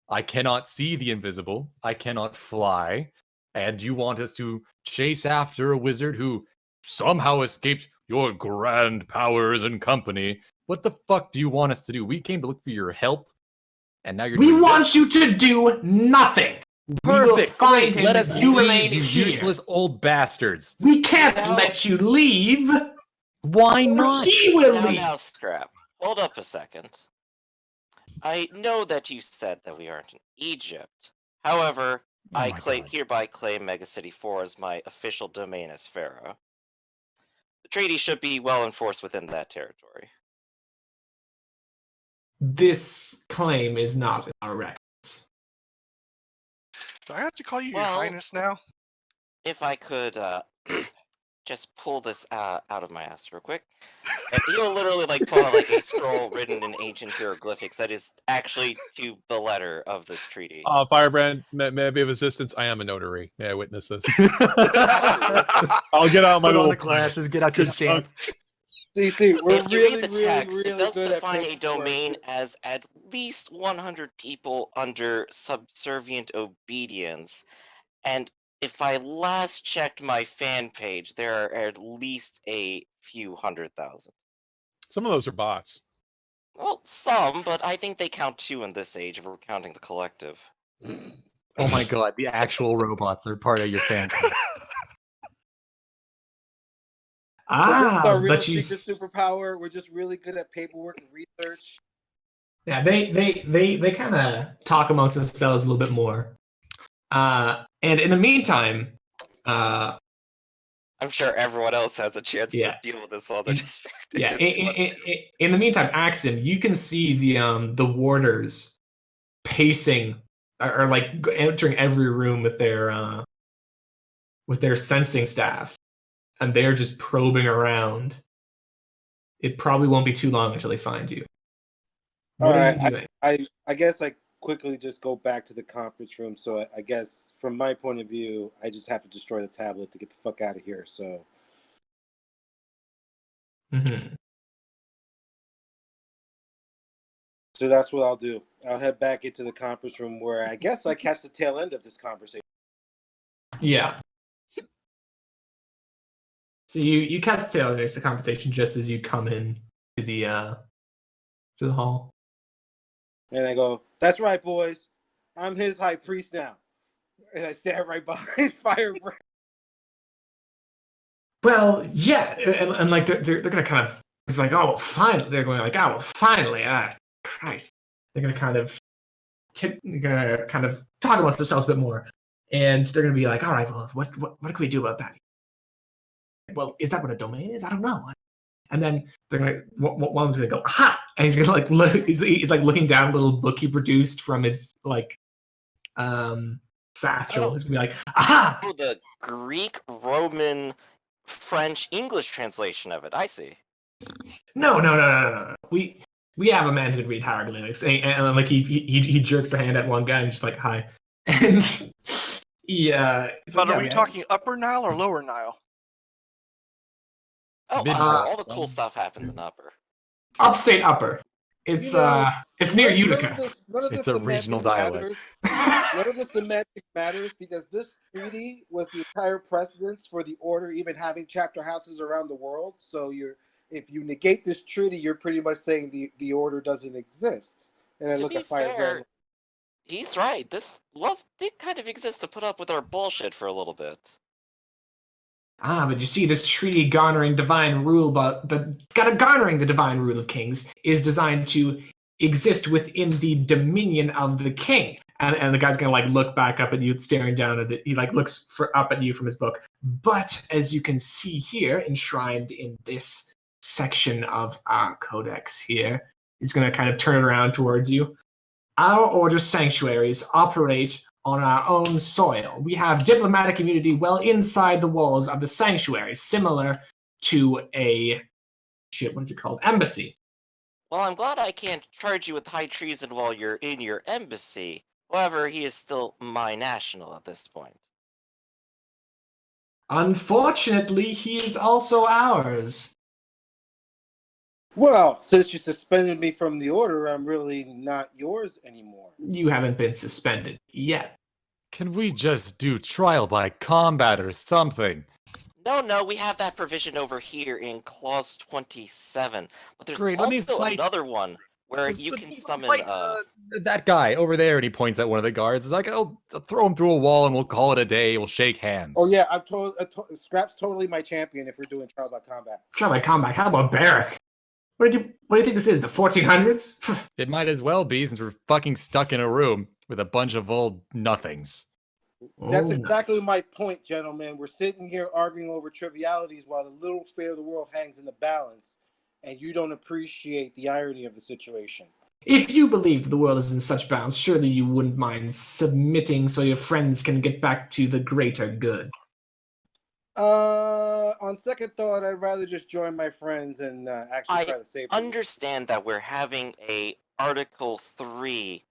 I cannot see the invisible. I cannot fly. And you want us to chase after a wizard who somehow escaped your grand powers and company. What the fuck do you want us to do? We came to look for your help, and now you're We doing want this? you to do nothing. Perfect. We will find him. Let us you leave, remain you here. useless old bastards. We can't Now- let you leave. Why not? He will leave. Now, Scrap. Hold up a second. I know that you said that we aren't in Egypt. However, Oh I my God. hereby claim Megacity 4 as my official domain as Pharaoh. The treaty should be well enforced within that territory. This claim is not in our records. Do I have to call you Your Well- Highness now? If I could just pull this out of my ass real quick. And he'll literally pull out a scroll written in ancient hieroglyphics that is actually to the letter of this treaty. Firebrand, may I be of assistance? I am a notary. May I witness this? I'll get out my Put on little the glasses, get out your good stamp. See, we're If you really, read the really, text, really it does good define at a domain as at least 100 people under subservient obedience. And if I last checked my fan page, there are at least a few 100,000. Some of those are bots. Well, some, but I think they count too in this age if we're counting the collective. Oh my God, the actual robots are part of your fan club. So this is our real but you... secret superpower. We're just really good at paperwork and research. Yeah, they kind of talk amongst themselves a little bit more. And in the meantime, I'm sure everyone else has a chance Yeah. to deal with this while they're distracted. yeah. if they want to. In the meantime, Axon, you can see the warders pacing or like entering every room with their sensing staffs, and they're just probing around. It probably won't be too long until they find you. What All are right, you doing? I guess I quickly just go back to the conference room. So I guess from my point of view, I just have to destroy the tablet to get the fuck out of here. So Mhm. so that's what I'll do. I'll head back into the conference room where I guess I catch the tail end of this conversation. Yeah. So you catch Taylor next the conversation just as you come in to the hall. And I go, "That's right, boys. I'm his high priest now." And I stand right behind Firebrand. Well, yeah, and like they're gonna kind of it's like, oh well, finally they're going like, oh well, finally, Christ, they're gonna kind of talk amongst themselves a bit more, and they're gonna be like, all right, well, what can we do about that? Well, is that what a domain is? I don't know. And then they're gonna one's gonna go, aha, and he's gonna like look, he's like looking down a little book he produced from his like satchel. Oh. He's gonna be like, aha. Oh, the Greek, Roman, French, English translation of it. I see. No. We have a man who could read hieroglyphics, and like he jerks a hand at one guy and just like hi, and yeah. But are we talking Upper Nile or Lower Nile? Oh, Mid- Upper. All the cool stuff happens in Upper. Upstate Upper? It's it's near Utica. None of It's this a regional semantic dialect. None of the semantic matters because this treaty was the entire precedence for the order even having chapter houses around the world. So if you negate this treaty, you're pretty much saying the order doesn't exist. And I To look be at Firebrand. fair, he's right. This did kind of exist to put up with our bullshit for a little bit. But you see, this treaty garnering divine rule, garnering the divine rule of kings is designed to exist within the dominion of the king. And the guy's gonna like look back up at you, staring down at it. He like looks up at you from his book. But as you can see here, enshrined in this section of our codex here, he's gonna kind of turn it around towards you. Our order's sanctuaries operate on our own soil. We have diplomatic immunity well inside the walls of the sanctuary, similar to a what is it called? Embassy. Well, I'm glad I can't charge you with high treason while you're in your embassy. However, he is still my national at this point. Unfortunately, he is also ours. Well, since you suspended me from the order, I'm really not yours anymore. You haven't been suspended yet. Can we just do trial by combat or something? No, we have that provision over here in Clause 27. But there's Great, let me also fight. another one where you Let can me summon fight, that guy over there, and he points at one of the guards. It's like, I'll throw him through a wall, and we'll call it a day. We'll shake hands. Oh yeah, Scrap's totally my champion if we're doing trial by combat. Try my combat. How about Barrack? What do you think this is? The 1400s? It might as well be, since we're fucking stuck in a room with a bunch of old nothings. That's Oh. exactly my point, gentlemen. We're sitting here arguing over trivialities while the little fate of the world hangs in the balance, and you don't appreciate the irony of the situation. If you believed the world is in such balance, surely you wouldn't mind submitting so your friends can get back to the greater good. On second thought, I'd rather just join my friends and actually try to save them. Understand that we're having a Article 3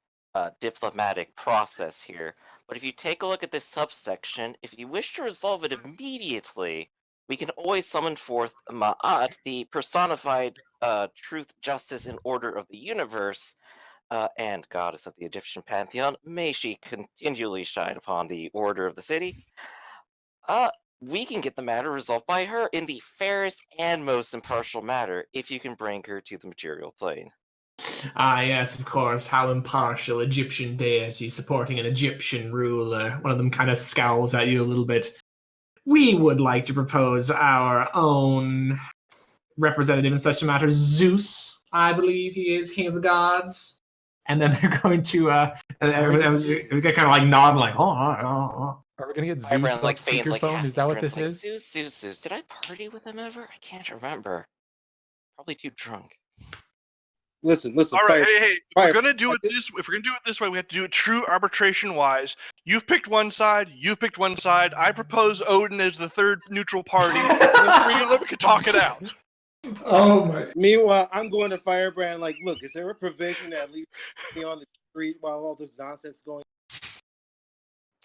diplomatic process here, but if you take a look at this subsection, if you wish to resolve it immediately, we can always summon forth Ma'at, the personified truth, justice, and order of the universe, and goddess of the Egyptian pantheon. May she continually shine upon the order of the city. We can get the matter resolved by her in the fairest and most impartial manner if you can bring her to the material plane. Ah, yes, of course. How impartial. Egyptian deity supporting an Egyptian ruler. One of them kind of scowls at you a little bit. We would like to propose our own representative in such a matter, Zeus. I believe he is king of the gods. and then they're going to we get kind of like nodding, like Are we gonna get Zeus Firebrand on like feigns like speakerphone? Is that what this like, is? Zeus. Did I party with him ever? I can't remember. Probably too drunk. Listen. All right, hey, if we're Fire- gonna do it this way, we have to do it true arbitration wise. You've picked one side. You've picked one side. I propose Odin as the third neutral party. And we can talk it out. oh my. Meanwhile, I'm going to Firebrand. Like, look, is there a provision to at least be on the street while all this nonsense going?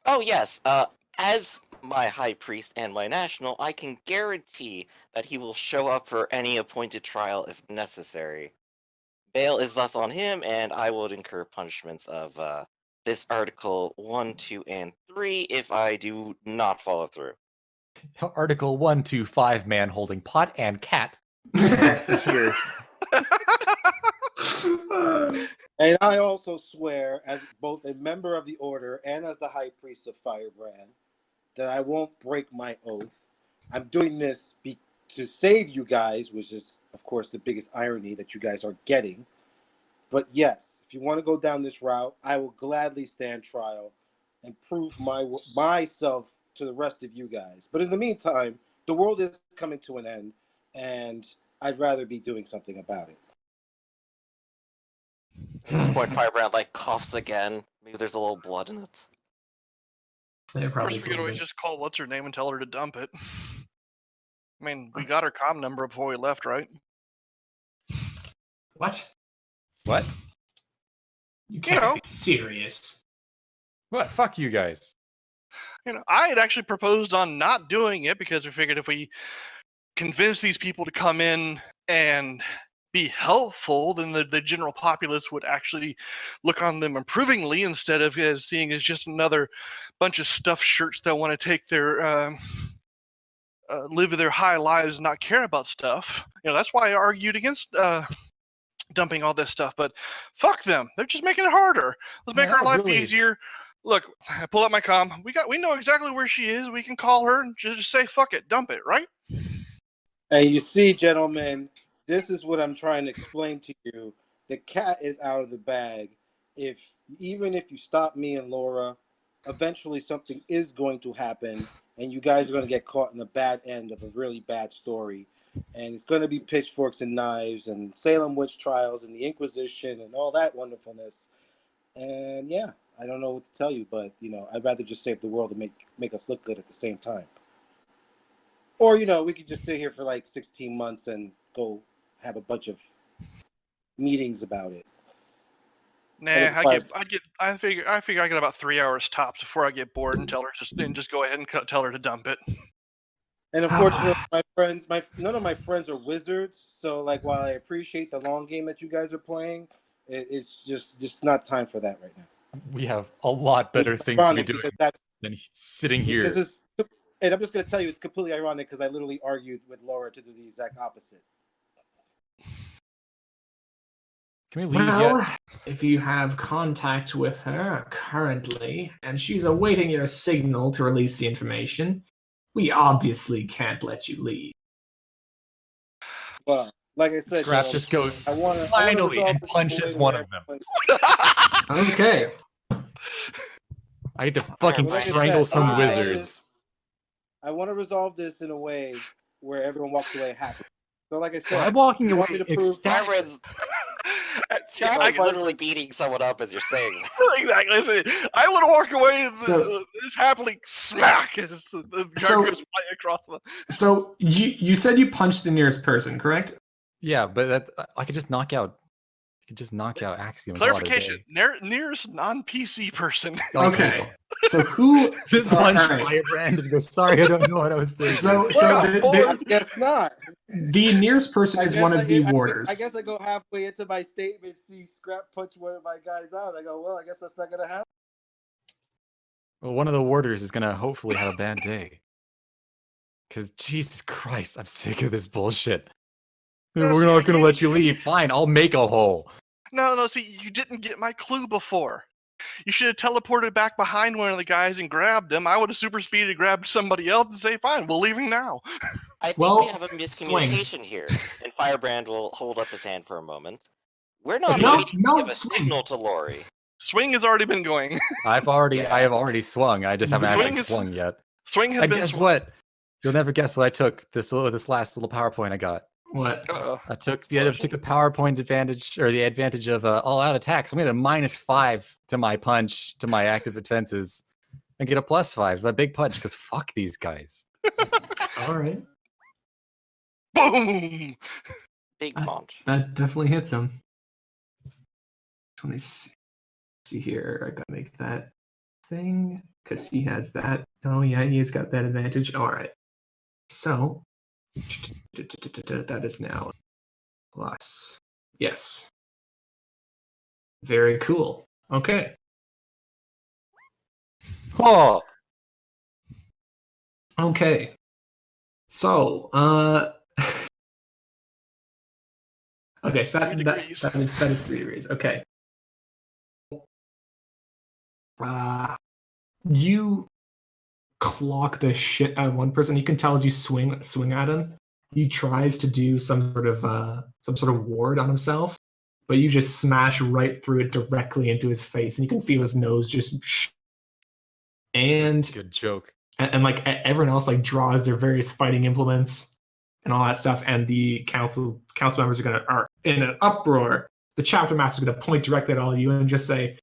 Oh yes, as my high priest and my national, I can guarantee that he will show up for any appointed trial if necessary. Bail is thus on him, and I would incur punishments of this Article 1, 2, and 3 if I do not follow through. Article 1, 2, 5 man holding pot and cat. Here. And I also swear, as both a member of the order and as the high priest of Firebrand, that I won't break my oath. I'm doing this to save you guys, which is, of course, the biggest irony that you guys are getting. But yes, if you want to go down this route, I will gladly stand trial and prove myself to the rest of you guys. But in the meantime, the world is coming to an end, and I'd rather be doing something about it. At this point, Firebrand like coughs again. Maybe there's a little blood in it. They're Of course, probably we could always just call what's her name and tell her to dump it. I mean, we got her comm number before we left, right? What? What? You can't know. be serious. What? Fuck you guys. I had actually proposed on not doing it because we figured if we convince these people to come in and be helpful, then the general populace would actually look on them approvingly instead of seeing as just another bunch of stuffed shirts that want to take their live their high lives and not care about stuff. That's why I argued against dumping all this stuff. But fuck them, they're just making it harder. Let's make our life easier. Look, I pull out my comm. We know exactly where she is. We can call her and just say fuck it, dump it, right? And you see, gentlemen, this is what I'm trying to explain to you. The cat is out of the bag. Even if you stop me and Laura, eventually something is going to happen, and you guys are going to get caught in the bad end of a really bad story. And it's going to be pitchforks and knives and Salem witch trials and the Inquisition and all that wonderfulness. And yeah, I don't know what to tell you, but I'd rather just save the world and make us look good at the same time. Or, we could just sit here for like 16 months and go have a bunch of meetings about it. Nah, I figure I get about 3 hours tops before I get bored and just go ahead and tell her to dump it. And unfortunately, none of my friends are wizards. So like, while I appreciate the long game that you guys are playing, it's just not time for that right now. We have a lot better things to be doing than sitting here. And I'm just going to tell you, it's completely ironic because I literally argued with Laura to do the exact opposite. Can we leave yet? If you have contact with her currently, and she's awaiting your signal to release the information, we obviously can't let you leave. Well, like I said, Scrap just goes finally and punches one of them. Okay. I get to fucking strangle some wizards. I want to resolve this in a way where everyone walks away happy. So, like I said, I'm walking away ecstatic. Scrap's literally beating someone up as you're saying. Exactly. I want to walk away and just happily smack it. Across the. So you said you punched the nearest person, correct? Yeah, but I could just knock out. You could just knock out Axiom. Clarification: nearest non-PC person. Okay. So who just punch Firebrand and go? Sorry, I don't know what I was thinking. I guess not. The nearest person is one of the warders. I guess I go halfway into my statement, see Scrap punch one of my guys out. I go, well, I guess that's not gonna happen. Well, one of the warders is gonna hopefully have a bad day. Because Jesus Christ, I'm sick of this bullshit. We're not gonna let you leave. Fine, I'll make a hole. No. See, you didn't get my clue before. You should have teleported back behind one of the guys and grabbed them. I would have super speeded, grabbed somebody else, and say, "Fine, we're leaving now." I think we have a miscommunication here. And Firebrand will hold up his hand for a moment. We're not No, waiting no, to give a swing. signal to Lori. Swing has already been going. I have already swung. I just haven't Swing actually is- swung yet. Swing has And been guess swung. what? You'll never guess what I took this last little PowerPoint I got. What? I took the PowerPoint advantage or the advantage of all out attacks. I'm gonna -5 to my punch to my active defenses and get a +5 my big punch because fuck these guys. All right. Boom! Big punch. That definitely hits him. 26. See here, I gotta make that thing because he has that. Oh yeah, he's got that advantage. All right. So that is now plus. Yes. Very cool. Okay. Oh, Okay. So, okay, so That's 3 degrees. that is 3 degrees. Okay. You clock the shit out of one person. You can tell as you swing at him, he tries to do some sort of ward on himself, but you just smash right through it directly into his face, and you can feel his nose just. And good joke. and like everyone else like draws their various fighting implements and all that stuff, and the council members are in an uproar. The chapter master is gonna point directly at all of you and just say,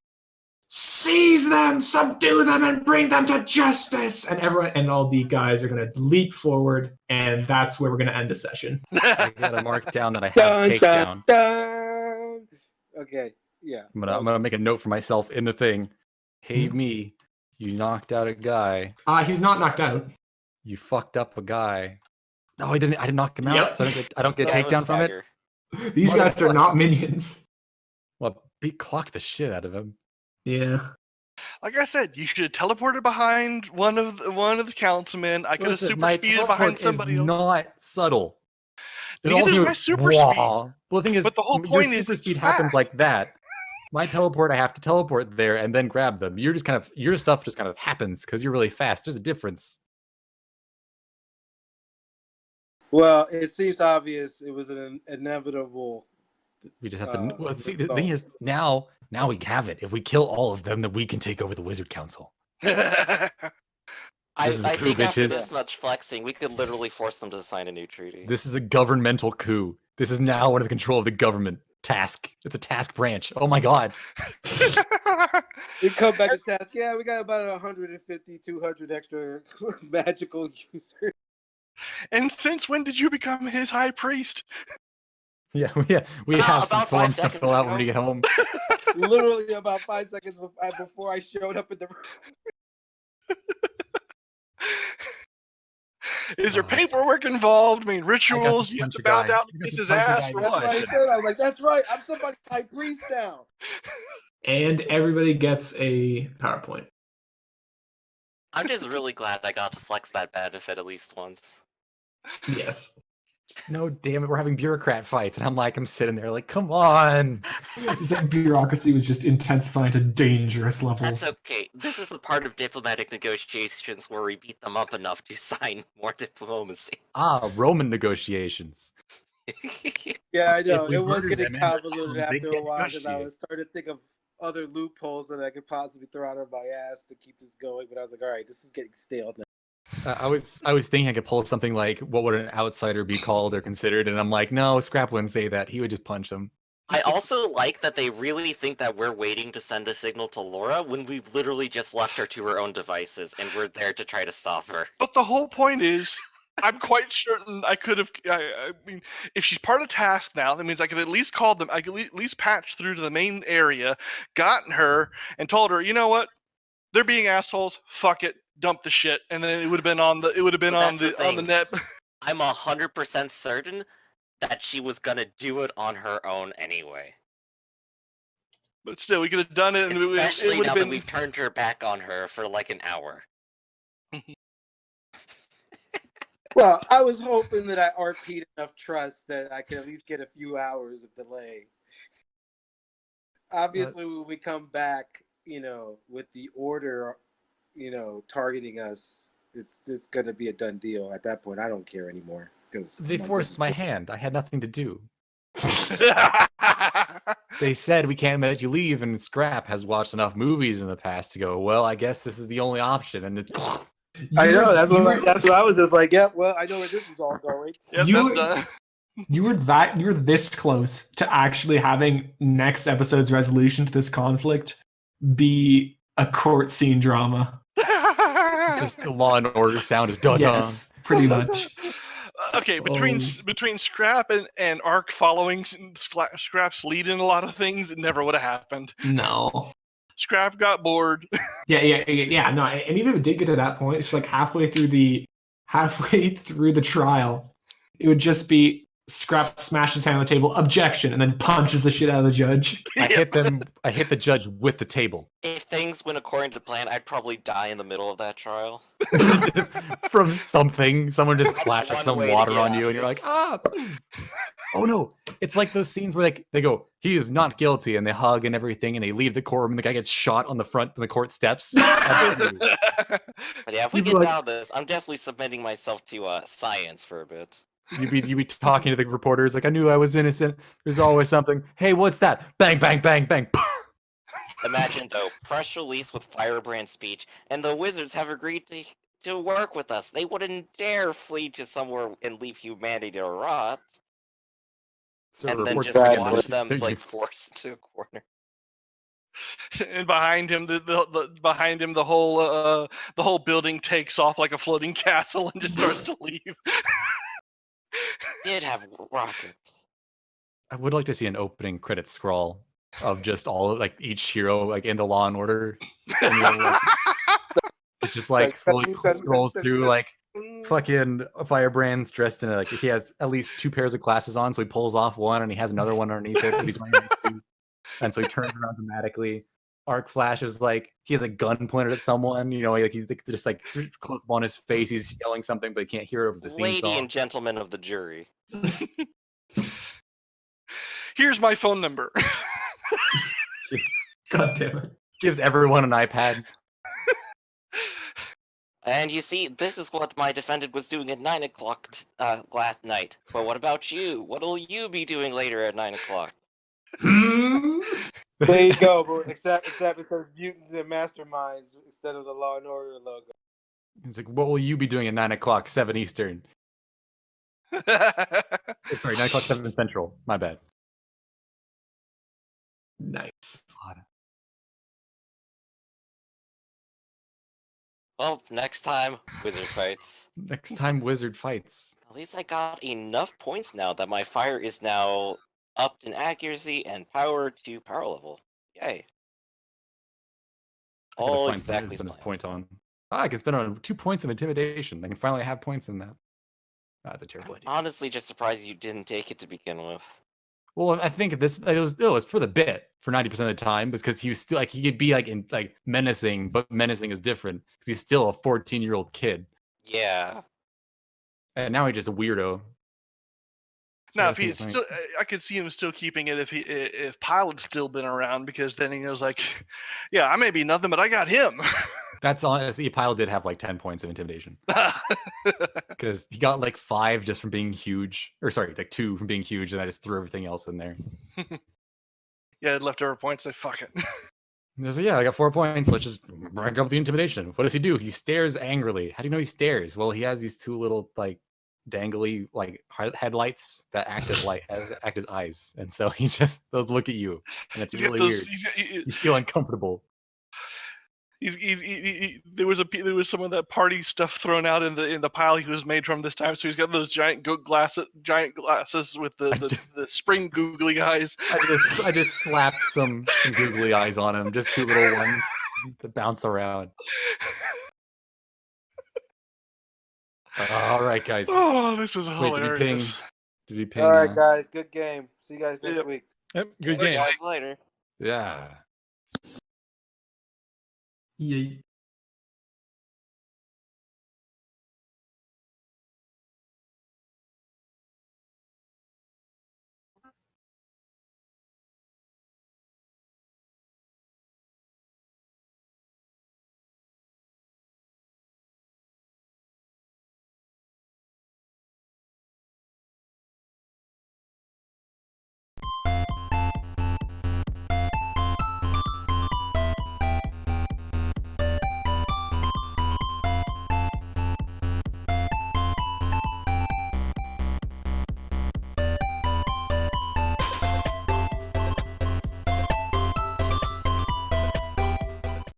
"Seize them, subdue them, and bring them to justice!" And everyone and all the guys are gonna leap forward, and that's where we're gonna end the session. I gotta mark down that I have Dun, takedown. dun, dun. Okay, yeah. I'm gonna make a note for myself in the thing. Hey me, you knocked out a guy. He's not knocked out. You fucked up a guy. No, I didn't knock him out. Yep. So I don't get Yeah, takedown from it. stagger. These guys are not minions. Well, clock the shit out of him. Yeah. Like I said, you should have teleported behind one of the councilmen. I could have Listen, my super speeded behind teleport somebody is else. not subtle. It Neither is also my goes, super speed. "Wah." Well, the thing is, But the whole your point is super it's speed happens fast. like that. My teleport, I have to teleport there and then grab them. You're just your stuff just kind of happens because you're really fast. There's a difference. Well, it seems obvious. It was an inevitable. We just have to. Well, see, the thing is, now we have it. If we kill all of them, then we can take over the Wizard Council. I This is a coup, think after bitches. this much flexing, we could literally force them to sign a new treaty. This is a governmental coup. This is now under the control of the government. Task. It's a task branch. Oh my god. We come back to task. Yeah, we got about 150, 200 extra magical users. And since when did you become his high priest? Yeah, we have some about 5 forms to seconds fill out ago. when we get home. Literally about 5 seconds before I showed up in the room. Is there paperwork involved? I mean, rituals? You have punch to a bow guy. down to You got to kiss his punch a ass guy. or That's what I what? said. I was like, that's right. I'm somebody's high priest now. And everybody gets a PowerPoint. I'm just really glad I got to flex that benefit at least once. Yes. No, damn it, we're having bureaucrat fights, and I'm sitting there like, come on. It's like bureaucracy was just intensifying to dangerous levels. That's okay. This is the part of diplomatic negotiations where we beat them up enough to sign more diplomacy. Roman negotiations. Yeah, I know. If we It was murder getting them and convoluted they after a get while because I negotiated. was starting to think of other loopholes that I could possibly throw out of my ass to keep this going. But I was like, all right, this is getting stale now. I was thinking I could pull something like, what would an outsider be called or considered? And I'm like, no, Scrap wouldn't say that. He would just punch them. I also like that they really think that we're waiting to send a signal to Laura when we've literally just left her to her own devices and we're there to try to stop her. But the whole point is, I'm quite certain I could have. I mean, if she's part of task now, that means I could at least call them. I could at least patch through to the main area, gotten her, and told her, you know what? They're being assholes. Fuck it. Dump the shit, and then it would have been on the. It would have been But on that's the the thing. net. I'm 100% certain that she was gonna do it on her own anyway. But still, we could have done it, and Especially it would now have that been. we've turned her back on her for like an hour. Well, I was hoping that I RP'd enough trust that I could at least get a few hours of delay. Obviously, when we come back, with the order, targeting us, it's going to be a done deal. At that point, I don't care anymore because They forced my hand. I had nothing to do. They said we can't let you leave, and Scrap has watched enough movies in the past to go, well, I guess this is the only option. And it's I know. That's what I was just like. Yeah. Well, I know where this is all going. Yep, You that's were- done. You were this close to actually having next episode's resolution to this conflict be a court scene drama. just the Law and Order sound of dun Yes, pretty much. Okay, between Scrap and Ark following Scrap's lead in a lot of things, it never would have happened. No. Scrap got bored. Yeah. No, and even if it did get to that point, it's like halfway through the trial, it would just be Scrap smashes his hand on the table, objection, and then punches the shit out of the judge. I hit the judge with the table. If things went according to plan, I'd probably die in the middle of that trial. Just from something. Someone just That's splashes one some way to water get on out you, of and you're it. like, ah. Oh no. It's like those scenes where they go, he is not guilty, and they hug and everything, and they leave the courtroom, and the guy gets shot on the court steps. But yeah, if we You'd be get like- down this, I'm definitely submitting myself to science for a bit. You'd be talking to the reporters like, I knew I was innocent. There's always something. Hey, what's that? Bang, bang, bang, bang. Imagine though, press release with firebrand speech, and the wizards have agreed to work with us. They wouldn't dare flee to somewhere and leave humanity to rot, So and then reports just begin. watch them like forced into a corner. And behind him, the whole building takes off like a floating castle and just starts to leave. Did have rockets. I would like to see an opening credit scroll of just all of, like each hero like in the Law and Order. And, you know, like, it just like slowly scrolls through like fucking Firebrand's dressed in like he has at least 2 pairs of glasses on, so he pulls off one and he has another one underneath it, but he's wearing a suit. And so he turns around dramatically. Arc Flash is like he has a gun pointed at someone, you know, like he's just like close up on his face, he's yelling something, but he can't hear over the theme Lady song. and gentlemen of the jury. Here's my phone number. God damn it. Gives everyone an iPad. And you see, this is what my defendant was doing at 9 o'clock last night. But what about you? What'll you be doing later at 9 o'clock? There you go, bro. Except it says Mutants and Masterminds instead of the Law and Order logo. He's like, what will you be doing at 9 o'clock, 7 Eastern? Sorry, 9 o'clock, 7 Central. My bad. Nice. Well, next time, wizard fights. Next time Wizard fights. At least I got enough points now that my fire is now upped in accuracy and power to power level. Yay. I gotta All find exactly spend this planned. point on. I can spend on 2 points of intimidation. I can finally have points in that. That's a terrible idea. Honestly, just surprised you didn't take it to begin with. Well, I think it was for the bit for 90% of the time because he was still like he could be like menacing, but menacing is different because he's still a 14-year-old kid, Yeah. and now he's just a weirdo. So Now, I if he think had it's nice. still, I could see him still keeping it if Pilot's still been around, because then he knows like, yeah, I may be nothing, but I got him. That's honestly, Pyle did have like 10 points of intimidation because he got like 5 just from being huge, or sorry, like 2 from being huge, and I just threw everything else in there. Yeah, leftover points. Like fuck it. And I was like, yeah, I got 4 points. Let's just rank up the intimidation. What does he do? He stares angrily. How do you know he stares? Well, he has these 2 little like dangly like headlights that act as eyes, and so he just those look at you, and it's He's got really those. weird. You feel uncomfortable. There was some of that party stuff thrown out in the pile he was made from this time. So he's got those giant glasses with the spring googly eyes. I just slapped some googly eyes on him, just 2 little ones to bounce around. All right, guys. Oh, this was Wait, hilarious. did he ping? All right, guys. Good game. See you guys next Yep. week. Yep, good Catch you game. guys later. Yeah. Yeah.